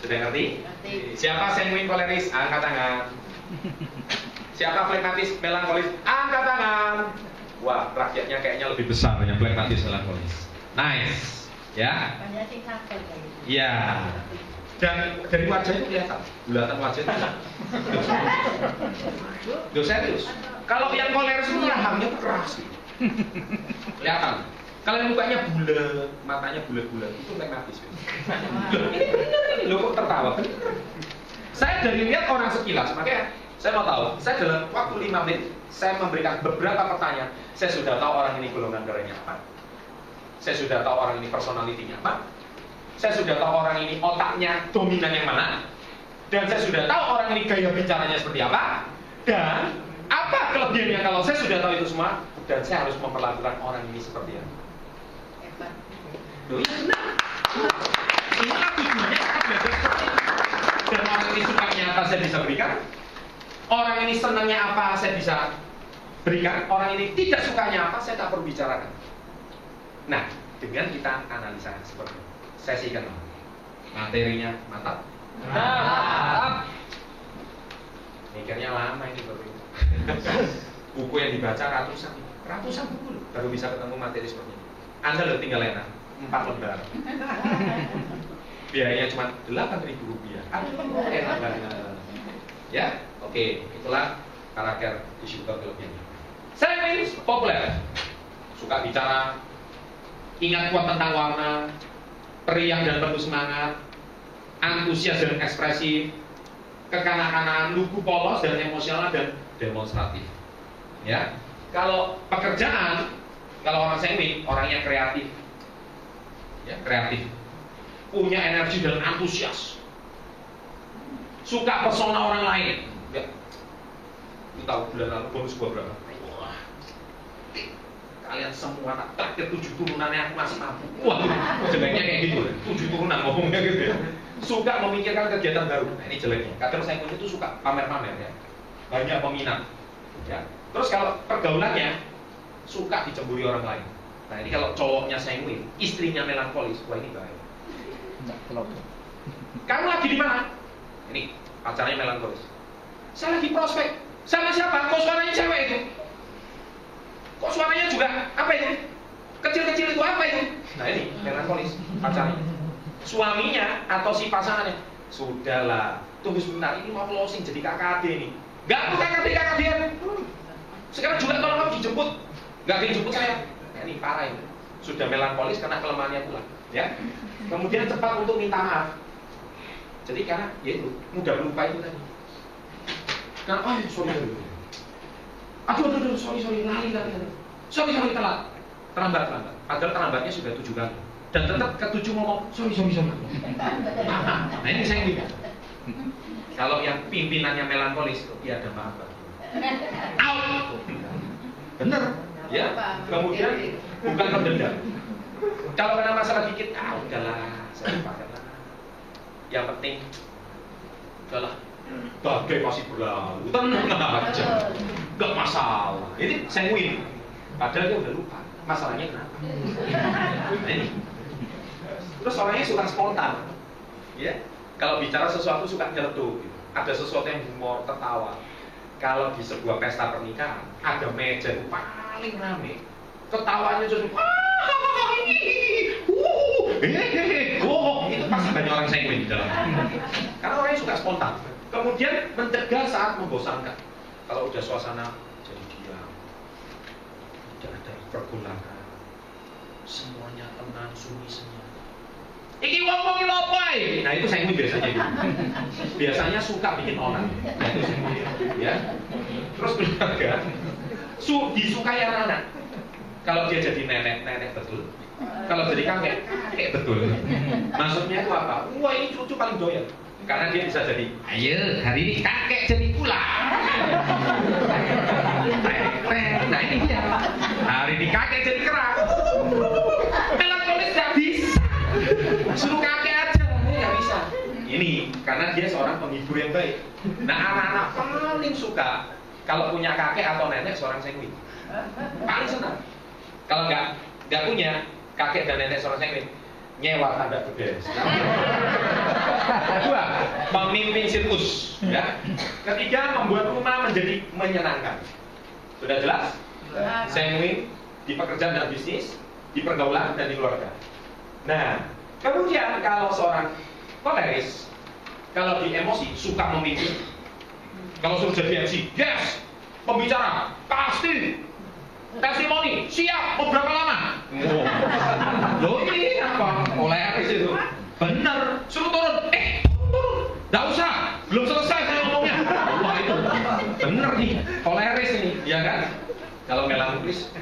Sudah ngerti? Ngerti. Siapa sanguin koleris? Angkat tangan. Siapa flekmatis melankolis? Angkat tangan. Wah, rakyatnya kayaknya lebih besar yang flekmatis melankolis. Nice. Ya. Banyak sih takut kayak gitu. Ya. Dan dari wajah itu kelihatan, bulatan wajah itu. Duh, serius. Kalau yang koleris itu rahangnya keras gitu. Kelihatan. Kalau yang mukanya bulat, matanya bulat-bulat, itu flekmatis. Loh, ini bener ini. Loh, kok tertawa? Bener. Saya dari lihat orang sekilas, makanya saya mau tahu. Saya dalam waktu 5 menit, saya memberikan beberapa pertanyaan. Saya sudah tahu orang ini golongan darahnya apa. Saya sudah tahu orang ini personalitinya apa. Saya sudah tahu orang ini otaknya dominan yang mana. Dan saya sudah tahu orang ini gaya bicaranya seperti apa. Dan apa kelebihannya kalau saya sudah tahu itu semua. Dan saya harus memperlakukan orang ini seperti apa. Hebat. Loh, iya benar. Inilah tujuannya kita belajar seperti itu. Dan orang ini sukanya apa saya bisa berikan. Orang ini senangnya apa saya bisa berikan. Orang ini tidak sukanya apa saya tak perlu bicarakan. Nah, dengan kita analisa seperti itu. Sesi kedua, materinya mantap. Mikirnya lama ini Bapak Ibu. Buku yang dibaca ratusan buku loh, baru bisa ketemu materi seperti ini. Anda loh tinggal enak 4 lembar. Biayanya cuma Rp8.000. Aduh, enak banget. Ya, oke, itulah karakter isu kelebihan. Saya ini populer, suka bicara, ingat kuat tentang warna, periang dan penuh semangat, antusias dan ekspresif, kekanak-kanakan, lugu polos dan emosional dan demonstratif. Ya, kalau pekerjaan, kalau orang sanguin, orangnya kreatif, ya kreatif, punya energi dan antusias, suka pesona orang lain. Ya, lu tahu bulan lalu bonus gua berapa? Wah, kalian semua tak traktir 7 turunannya aku masih mampu. Wah, jeleknya kayak gitu. 7 turunan ngomongnya gitu ya. Suka memikirkan kegiatan baru. Nah, ini jeleknya. Kadang saya itu suka pamer-pamer ya. Banyak peminat. Ya. Terus kalau pergaulannya suka dicemburi orang lain. Nah, ini kalau cowoknya sanguin, istrinya melankolis, wah ini bahaya. Kamu lagi di mana? Ini pacarnya melankolis. Saya lagi prospek. Sama siapa? Kok suaranya cewek itu? Kok suaranya juga apa itu? Kecil-kecil itu apa itu? Nah ini melankolis pacarnya. Suaminya atau si pasangannya, sudahlah, tunggu sebentar, ini mau closing jadi KKD nih. Gak bukan KKD. Sekarang juga kalau kamu dijemput, gak dijemput saya. Nah ini parah ini. Sudah melankolis karena kelemahannya pula. Ya. Kemudian cepat untuk minta maaf. Jadi karena ya itu mudah lupa itu tadi. Karena sorry. Aduh, sorry, lali. Sorry, telat. Terlambat. Padahal terlambatnya sudah 7 kali. Dan tetap ke-7 ngomong, sorry. Nah ini saya ingat. Kalau yang pimpinannya melankolis, ya ada maaf. Out. Bener. Ya. Kemudian bukan pendendam. Kalau kena masalah dikit, udahlah, saya lupakan lah. Yang penting, udahlah. Bagai masih berlalu, tenang aja, gak masalah. Ini sanguin, padahal dia udah lupa masalahnya kenapa. Nah, ini. Terus orangnya suka spontan, ya. Kalau bicara sesuatu suka nyeletuk, gitu. Ada sesuatu yang humor, tertawa. Kalau di sebuah pesta pernikahan, ada meja yang paling rame, ketawanya justru itu pasti banyak orang sanguin di dalam. Karena orangnya suka spontan. Kemudian mencegah saat membosankan. Kalau udah suasana jadi diam, tidak ada pergolakan, semuanya tenang, sunyi senyap. Iki wong-wong iki apa ae? Nah itu sengwin biasanya gitu. Biasanya suka bikin onar. Nah itu sengwin ya. Terus keluarga disukai anak-anak. Kalau dia jadi nenek betul. Kalau jadi kakek betul. Maksudnya itu apa? Wah ini cucu paling doyan. Karena dia bisa jadi, ayo hari ini kakek jadi pula. Nah ini dia. Hari ini kakek jadi kerang. Melankolis nggak bisa. Suruh kakek aja, nggak bisa. Ini karena dia seorang penghibur yang baik. Nah anak-anak paling suka kalau punya kakek atau nenek seorang sengwin. Paling senang. Kalau nggak punya kakek dan nenek seorang sengwin, nyewa tanda beres. Kedua, memimpin sirkus. Ya. Ketiga, membuat rumah menjadi menyenangkan. Sudah jelas? Sengwin di pekerjaan dan bisnis, di pergaulan dan di keluarga. Nah, kemudian kalau seorang koleris, kalau di emosi suka memimpin. Kalau suruh jadi MC, yes, pembicara, pasti. Testimoni, siap, mau berapa lama? Loh ini apa? Koleris itu. Bener, suruh turun. Turun. Nggak usah, belum selesai saya ngomongnya. Wah itu, bener nih, koleris ini, ya kan? Kalau melankolis,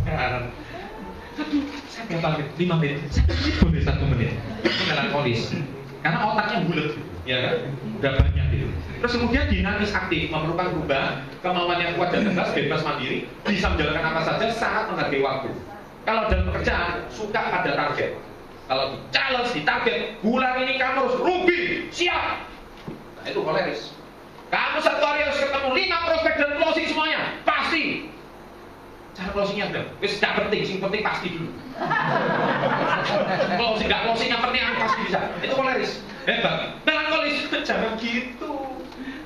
aduh, saya berapa menit? 5 menit, saya boleh 1 menit. Itu melankolis, karena otaknya bulat, ya kan? Udah banyak gitu. Terus kemudian dinamis aktif, memerlukan perubahan, kemauan yang kuat dan tegas, bebas mandiri, bisa menjalankan apa saja, sangat menghargai waktu. Kalau dalam pekerjaan, suka pada target. Kalau di challenge, di target, bulan ini kamu harus rugi, siap. Nah itu koleris. Kamu satu hari harus ketemu 5 prospek dan closing semuanya, pasti. Cara closingnya udah, wis gak penting, sing penting pasti dulu. Closing gak closing yang penting aku pasti bisa. Itu koleris. Hebat. Melankolis, jangan gitu.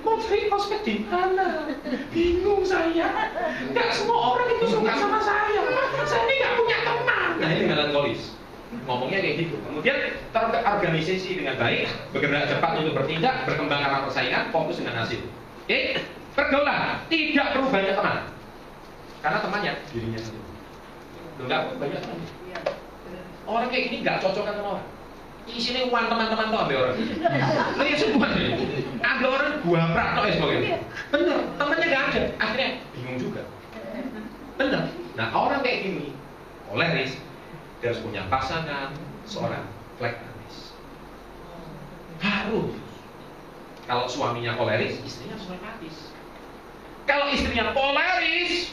Mau cari prospek di mana? Bingung saya. Gak semua orang itu suka sama saya. Saya ini gak punya teman. Nah ini melankolis. Ngomongnya kayak gitu. Kemudian terorganisasi dengan baik, bergerak cepat untuk bertindak, berkembang karena persaingan, fokus dengan hasil. Oke? Pergaulan, tidak perlu banyak teman. Karena temannya dirinya sendiri. Enggak banyak teman. Orang kayak gini nggak cocok sama orang. Isinya uang teman-teman tuh ambil orang. Lo ya semua nih. Ambil orang buah pratok ya sebagainya. Bener, temannya nggak ada. Akhirnya bingung juga. Bener. Nah orang kayak gini, koleris, dia harus punya pasangan, seorang flekmatis. Harus. Kalau suaminya koleris, istrinya harus flekmatis. Kalau istrinya koleris,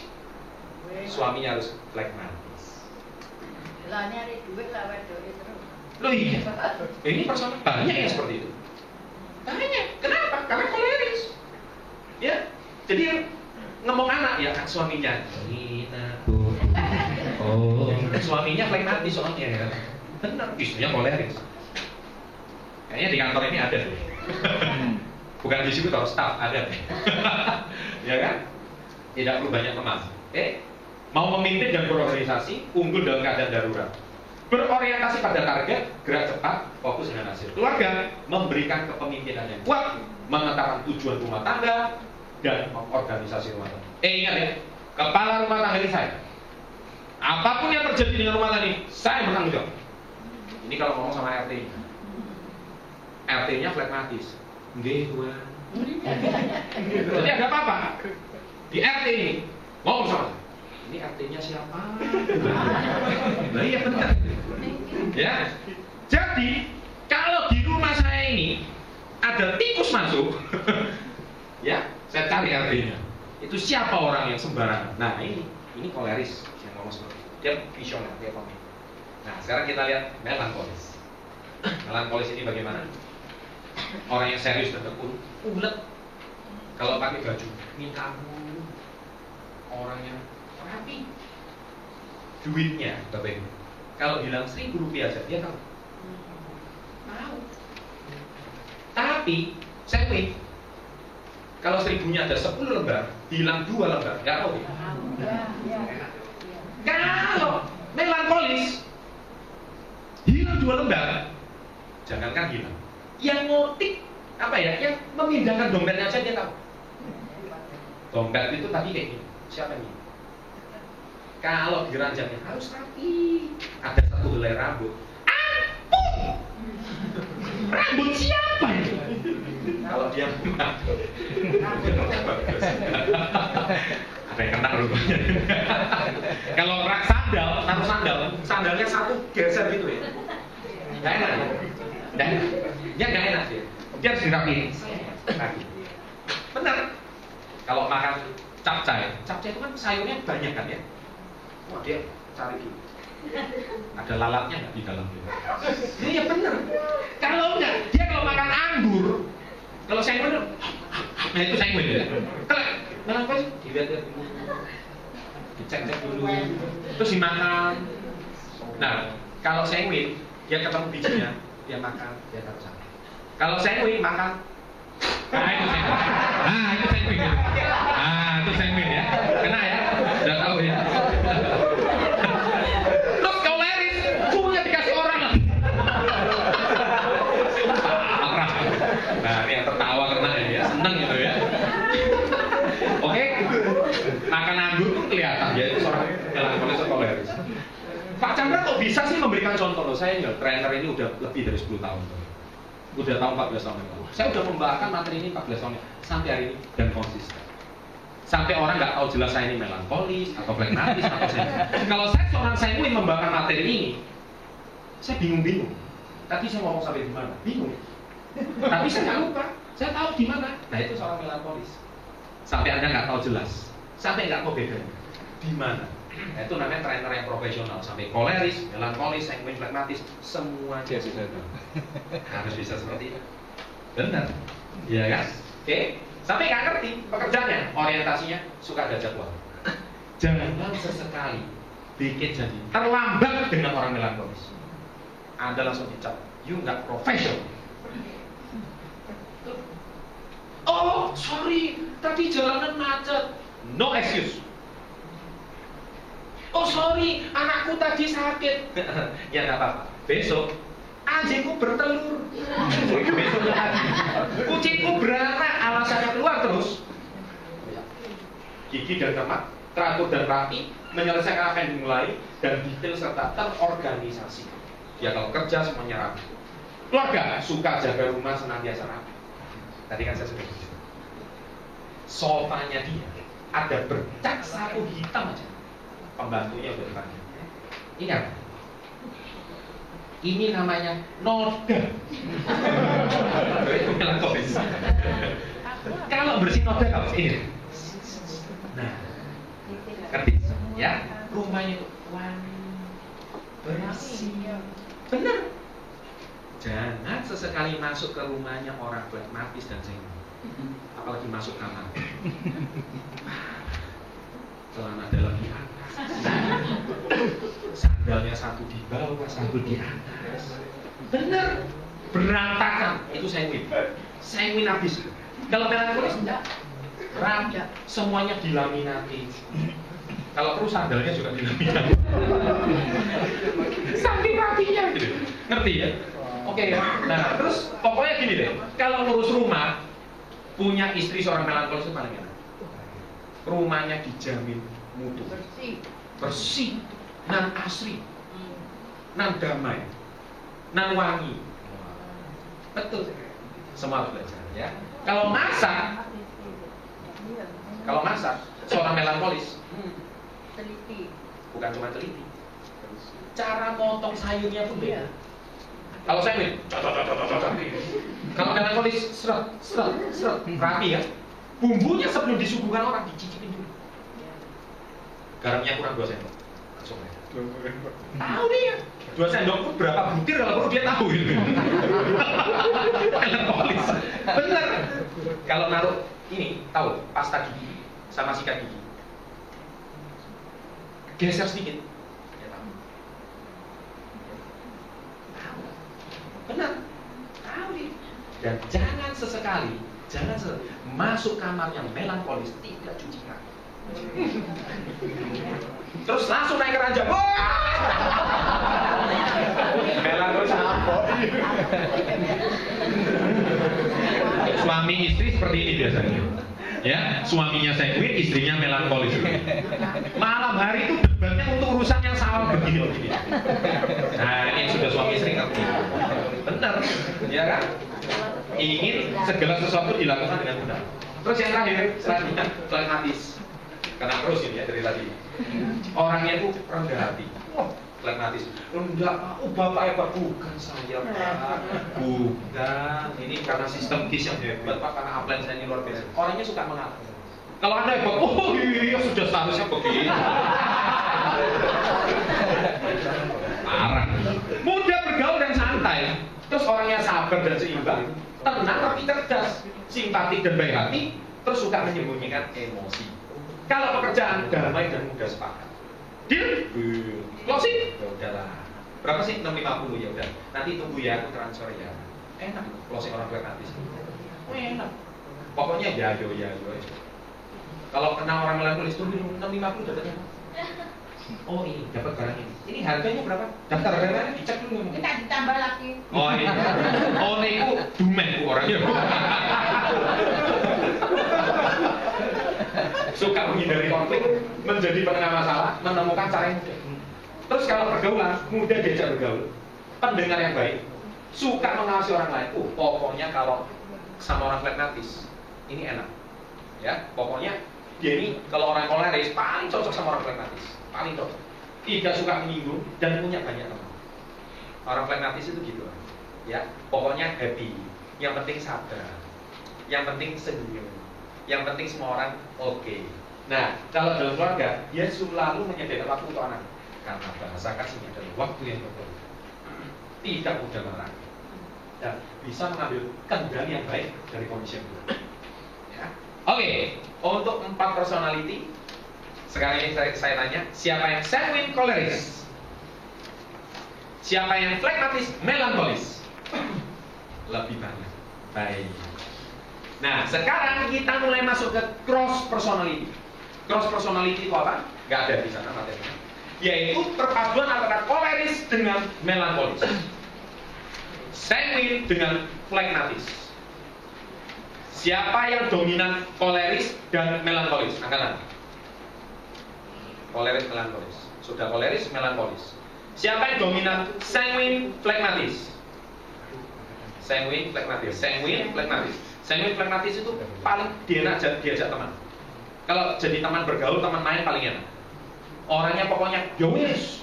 suaminya harus flekmatis. Lah nyari duit lah wedoke terus. Loh iya. Ini persoalan banyak yang seperti itu. Banyak. Kenapa? Karena koleris. Ya. Jadi ngomong anak ya kan suaminya. Oh, suaminya flekmatis soalnya ya. Benar, istrinya koleris. Kayaknya di kantor ini ada deh. Bukan di situ kalau staff ada deh. Ya kan? Tidak perlu banyak teman. Mau memimpin dan berorganisasi, unggul dalam keadaan darurat. Berorientasi pada target, gerak cepat, fokus dengan hasil. Keluarga memberikan kepemimpinan yang kuat, menetapkan tujuan rumah tangga, dan organisasi rumah tangga. Ingat ya, kepala rumah tangga ini saya. Apapun yang terjadi dengan rumah tangga ini, saya bertanggung jawab. Ini kalau ngomong sama RT-nya. RT-nya flekmatis. Nggih, Tuan. Jadi ada apa-apa di RT ini, ngomong sama saya. Ini RT-nya siapa? Nah iya benar. Ya. Jadi kalau di rumah saya ini ada tikus masuk, ya saya cari RT-nya. Itu siapa orang yang sembarangan? Nah ini koleris yang ngomong seperti itu. Dia visioner, dia pemimpin. Nah sekarang kita lihat melankolis. Melankolis ini bagaimana? Orang yang serius dan tekun, ulet. Kalau pakai baju, minta ampun. Orang yang rapi. Duitnya, Bapak Ibu. Kalau bilang Rp1.000 aja, dia tahu. Tahu. Tapi, sengwin. Kalau 1.000-nya ada 10 lembar, hilang 2 lembar, nggak tahu. Kalau melankolis, hilang 2 lembar, jangankan hilang. Yang ngotik, apa ya? Yang memindahkan dompetnya aja dia tahu. Dompet itu tadi kayak gini. Siapa ini? Kalau diranjangnya harus rapi. Ada 1 helai rambut. Ampun! Rambut siapa itu? Kalau dia ada yang kena rupanya. Kalau rak sandal, taruh sandalnya satu geser gitu ya. Nggak enak. Ya nggak enak dia. Dia harus dirapiin. Benar. Kalau makan capcay itu kan sayurnya banyak kan ya. Wah dia cari gitu. Ada lalatnya nggak di dalamnya? Ini ya benar. Kalau enggak, dia kalau makan anggur, kalau sengwin, nah itu sengwin ya. Kalau kenapa sih? Dilihat dulu, dicek dulu, terus dimakan. Nah, kalau sengwin, dia ketemu bijinya, dia makan, dia taruh sana. Kalau sengwin makan, itu sengwin. Itu sengwin ya. Kena ya, udah tahu ya. Terus kau leris, punya dikasih orang lah. Parah. Nah, ini yang tertawa kena ya, seneng gitu ya. Oke, makan anggur tuh kelihatan ya itu seorang melankolis atau koleris. Pak Chandra kok bisa sih memberikan contoh loh? Saya enggak, trainer ini udah lebih dari 10 tahun. Udah tahu 14 tahun yang lalu. Saya udah membahaskan materi ini 14 tahun sampai hari ini dan konsisten. Sampai orang nggak tahu jelas saya ini melankolis atau flegmatis atau saya. Kalau saya seorang sanguin membahas materi ini, saya bingung. Tadi saya ngomong sampai di mana? Bingung. Tapi saya nggak lupa. Saya tahu di mana. Nah itu seorang melankolis. Sampai Anda nggak tahu jelas. Sampai nggak tahu bedanya. Di mana? Nah, itu namanya trainer yang profesional. Sampai koleris, melankolis, sanguin, flegmatis, semua dia bisa. Harus bisa seperti itu. Benar. Iya kan? Oke. Sampai nggak ngerti pekerjaannya, orientasinya suka ada jadwal. Jangan sesekali bikin janji terlambat dengan orang melankolis. Anda langsung dicap, you nggak profesional. Oh, sorry, tadi jalanan macet. No excuse. Oh, sorry, anakku tadi sakit. Ya nggak apa-apa. Besok anjingku bertelur. Besok lagi. Kucingku beranak, alasannya keluar terus. Gigi dan cermat, teratur dan rapi, menyelesaikan apa yang dimulai dan detail serta terorganisasi. Ya kalau kerja semuanya rapi. Keluarga suka jaga rumah senantiasa rapi. Tadi kan saya sudah bilang. Sofanya dia ada bercak satu hitam aja. Pembantunya udah ditanya. Ini apa? Ini namanya noda. Itu melankolis. Kalau bersih noda kamu ini. Nah, ngerti? Ya, rumahnya itu wangi, bersih, bener. Jangan sesekali masuk ke rumahnya orang flegmatis dan sengit. Apalagi masuk kamar. Celana dalam di atas, sandalnya satu di bawah, satu di atas. Bener, berantakan. Itu sanguin habis. Kalau melankolis enggak, rapi, semuanya dilaminati. Kalau perlu sandalnya juga dilaminati. Saking rapinya gitu. Ngerti ya? Oke ya. Nah, terus pokoknya gini deh. Kalau ngurus rumah, punya istri seorang melankolis itu paling enak. Rumahnya dijamin mutu, bersih, nan asri, nan damai, nan wangi. Betul. Semua harus belajar ya. Kalau masak, seorang melankolis teliti. bukan cuma teliti, cara motong sayurnya pun beda. Kalau saya nih, kalau melankolis seret, rapi ya. Bumbunya sebelum disuguhkan orang dicicipin dulu. Garamnya kurang 2 sendok. Langsung aja. Tahu dia. 2 sendok pun berapa butir kalau perlu dia tahu gitu. Melankolis. Bener. Kalau naruh ini, tahu pasta gigi sama sikat gigi. Geser sedikit. Dia tahu. Bener. Tahu dia. Dan jangan sesekali masuk kamarnya melankolis tidak cuci kaki. Terus langsung naik ke ranjang. Melankolis apa? Suami istri seperti ini biasanya. Ya, suaminya sanguin, istrinya melankolis. Malam hari itu debatnya untuk urusan yang sama begini. Nah, ini sudah suami istri ngerti. Benar, ya kan? Ingin segala sesuatu dilakukan dengan mudah. Terus yang terakhir, selanjutnya flekmatis. Karena terus ini ya dari tadi. Orangnya itu rendah hati. Wah, flekmatis. Rendah, bapak hebat. Bukan saya, Pak. Bukan. Ini karena sistem KIS yang hebat, Pak. Karena upline saya ini luar biasa. Orangnya suka mengaku. Kalau Anda hebat, oh iya sudah seharusnya begini. Parah. Mudah bergaul dan santai. Terus orangnya sabar dan seimbang. Tenang tapi cerdas. Simpatik dan baik hati. Terus suka menyembunyikan emosi. Kalau pekerjaan damai dan mudah sepakat. Deal? Closing? Ya udahlah. Berapa sih? 650 ya udah. Nanti tunggu ya, aku transfer ya. Enak closing orang flekmatis. Oh enak. Pokoknya ya. Kalau kenal orang melankolis tunggu 650 dapatnya. Oh ini dapat barang ini. Ini harganya berapa? Daftar harganya dicek dulu. Kita ditambah lagi. Oh ini. Oh ini itu dumen bu orangnya. Suka menghindari konflik, menjadi penengah masalah, menemukan cara yang mudah. Terus kalau pergaulan, mudah diajak bergaul, pendengar yang baik, suka mengawasi orang lain. Pokoknya kalau sama orang flekmatis, ini enak. Ya, pokoknya dia ini kalau orang koleris paling cocok sama orang flekmatis, paling cocok. Tidak suka menyinggung dan punya banyak teman. Orang flekmatis itu gitu, ya. Pokoknya happy. Yang penting sabar. Yang penting senyum. Yang penting semua orang oke. Nah, kalau dalam keluarga, dia selalu menyediakan waktu untuk anak. Karena bahasa kasihnya adalah waktu yang betul. Tidak mudah marah. Dan bisa mengambil kendali yang baik dari kondisi yang buruk. Ya. Oke, untuk 4 personality, sekarang ini saya tanya, siapa yang sanguine choleris? Siapa yang flekmatis melankolis? Lebih banyak. Baik. Nah, sekarang kita mulai masuk ke cross personality. Cross personality itu apa? Gak ada di sana materinya. Yaitu perpaduan antara koleris dengan melankolis. Sanguine dengan flekmatis. Siapa yang dominan koleris dan melankolis? Angkatan. Koleris melankolis. Sudah koleris melankolis. Siapa yang dominan sanguine flekmatis? Sanguine flekmatis. Sanguine flekmatis. Sanguine flekmatis itu paling enak diajak teman. Kalau jadi teman bergaul, teman main paling enak. Orangnya pokoknya, ya wis,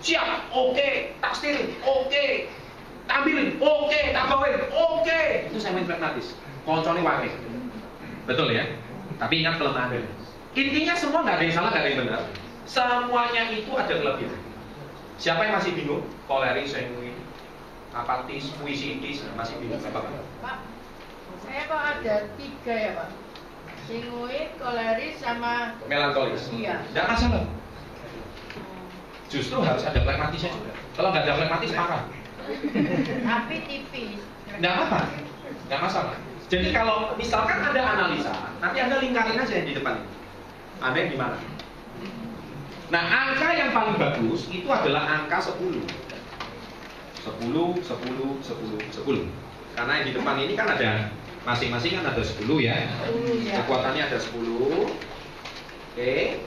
siap, oke, tak setir, oke, tampilin, oke, tak bawain, oke. Itu sanguine flekmatis. Koncone wae. Betul ya? Tapi ingat kelemahannya. Intinya semua nggak ada yang salah, nggak ada yang benar. Semuanya itu ada kelebihan. Siapa yang masih bingung? Koleris, sanguine, apatis, puisitis, masih bingung apa? Pak, saya kok ada 3 ya Pak? Sanguine, koleris, sama melankolis. Iya. Tidak masalah. Justru harus ada flekmatisnya juga. Kalau nggak ada flekmatis, apa? Tapi tipis. Nggak apa-apa, nggak masalah. Jadi kalau misalkan ada analisa, nanti Anda lingkarin aja yang di depan ini. Anda yang gimana? Nah, angka yang paling bagus itu adalah angka 10. 10, 10, 10, 10. Karena yang di depan ini kan ada masing-masing kan ada 10 ya. Kekuatannya ada 10. Oke.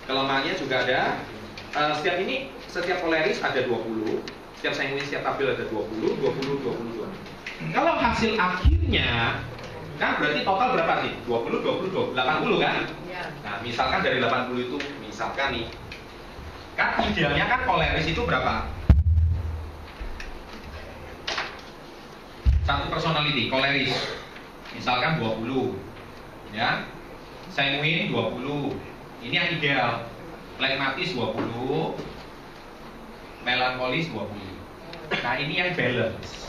Kelemahannya juga ada. Setiap koleris ada 20. Setiap sanguine, setiap tabel ada 20, 20, 20, 20. Kalau hasil akhirnya kan berarti total berapa sih? 20, 20, 20, 80 kan? Ya. Nah, misalkan dari 80 itu, misalkan nih, kan idealnya kan koleris itu berapa? Satu personality, koleris misalkan 20 ya, sanguine 20, ini yang ideal. Flekmatis 20, melankolis 20. Nah ini yang balance.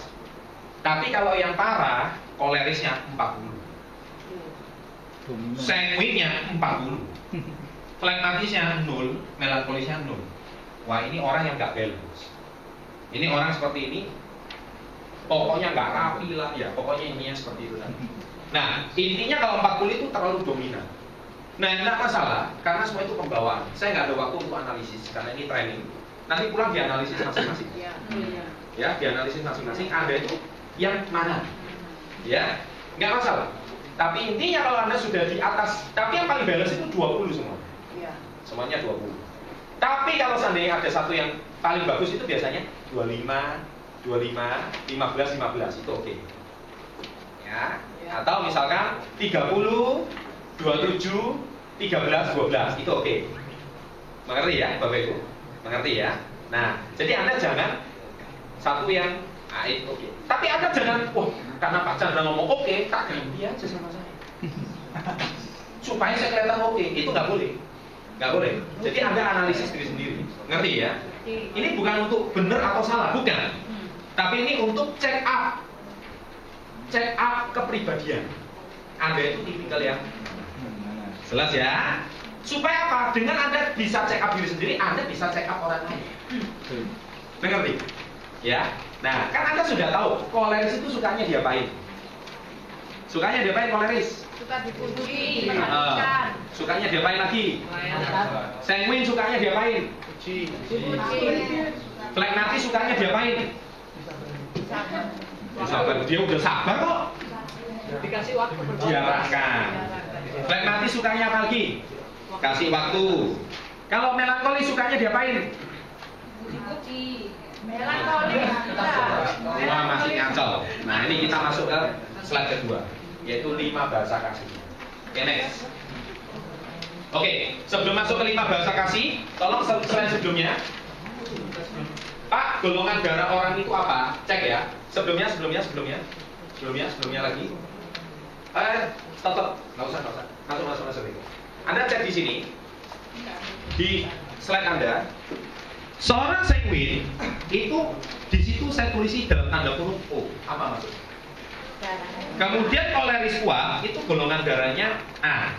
Tapi kalau yang parah, kolerisnya 40, sanguine-nya 40, flekmatisnya 0, melankolisnya 0. Wah ini orang yang gak balance. Ini orang seperti ini, pokoknya nggak rapi lah ya, pokoknya ininya seperti itu tadi. Nah, intinya kalau 40 itu terlalu dominan. Nah, nggak masalah, karena semua itu pembawaan. Saya nggak ada waktu untuk analisis, karena ini training. Nanti pulang dianalisis masing-masing. Ya, dianalisis masing-masing. Anda itu yang mana? Ya, nggak masalah. Tapi intinya kalau Anda sudah di atas, tapi yang paling balance itu 20 semua. Semuanya 20. Tapi kalau seandainya ada satu yang paling bagus itu biasanya 25, 25, 15, 15 itu oke. Ya. Atau misalkan 30, 27, 13, 12 itu oke. Mengerti ya Bapak Ibu? Mengerti ya? Nah, jadi Anda jangan satu yang itu oke. Tapi Anda jangan, wah karena Pak Chandra ngomong oke, tak ganti aja sama saya. Supaya saya kelihatan oke, itu nggak boleh. Nggak boleh. Jadi Anda analisis diri sendiri. Ngerti ya? Ini bukan untuk benar atau salah, bukan. Tapi ini untuk check up kepribadian. Anda itu tipikal yang jelas ya. Supaya apa? Dengan Anda bisa check up diri sendiri, Anda bisa check up orang lain. Mengerti? Ya. Nah, kan Anda sudah tahu koleris itu sukanya diapain? Sukanya diapain koleris? Suka dipuji, diperhatikan. Sukanya diapain lagi? Sanguin sukanya diapain? Dipuji. Flegmatis sukanya diapain? Sabar. Dia udah sabar kok. Dikasih waktu Diarahkan. Flegmatis sukanya apa lagi? Kasih waktu. Kalau melankolis sukanya diapain? Dipuji. Melankolis. Wah, masih ngacau. Nah, ini kita masuk ke slide kedua, yaitu 5 bahasa kasih. Oke, next. Oke, sebelum masuk ke 5 bahasa kasih, tolong slide sebelumnya. Pak, golongan darah orang itu apa? Cek ya. Sebelumnya lagi. Stop. Nggak usah. Masuk. Anda cek di sini. Di slide Anda. Seorang sanguin itu di situ saya tulisi dalam tanda kurung O. Apa maksudnya? Kemudian koleris kuat itu golongan darahnya A.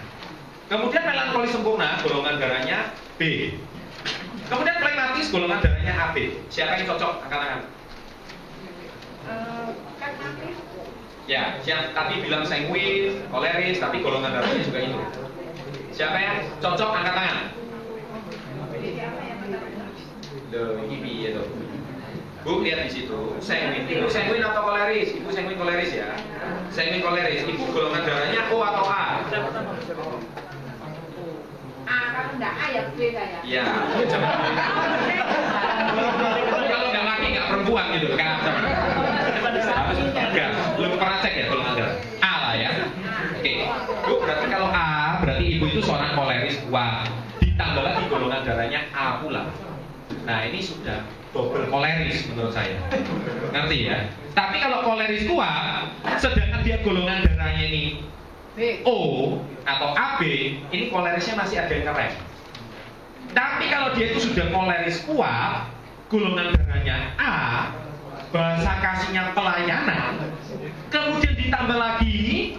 Kemudian melankolis sempurna golongan darahnya B. Kemudian flegmatis golongan darahnya AB. Siapa yang cocok? Angkat tangan. Ya, siapa tadi bilang sanguin, koleris, tapi golongan darahnya juga itu. Siapa yang cocok? Angkat tangan. Loh, ini piye tuh? Bu, lihat di situ. Sanguin. Ibu sanguin atau koleris? Ibu sanguin koleris ya. Sanguin koleris. Ibu golongan darahnya O atau A? A, kalau enggak A ya B saya. Iya. Kalau nggak laki nggak perempuan gitu kan? Harus tegas. Belum pernah cek ya golongan darah. A lah ya. Oke. Bu, berarti kalau A, berarti ibu itu seorang koleris kuat. Ditambah lagi golongan darahnya A pula. Nah, ini sudah double koleris menurut saya. Ngerti ya? Tapi kalau koleris kuat, sedangkan dia golongan darahnya ini O atau AB, ini kolerisnya masih ada yang ngerem. Tapi kalau dia itu sudah koleris kuat, golongan darahnya A, bahasa kasihnya pelayanan, kemudian ditambah lagi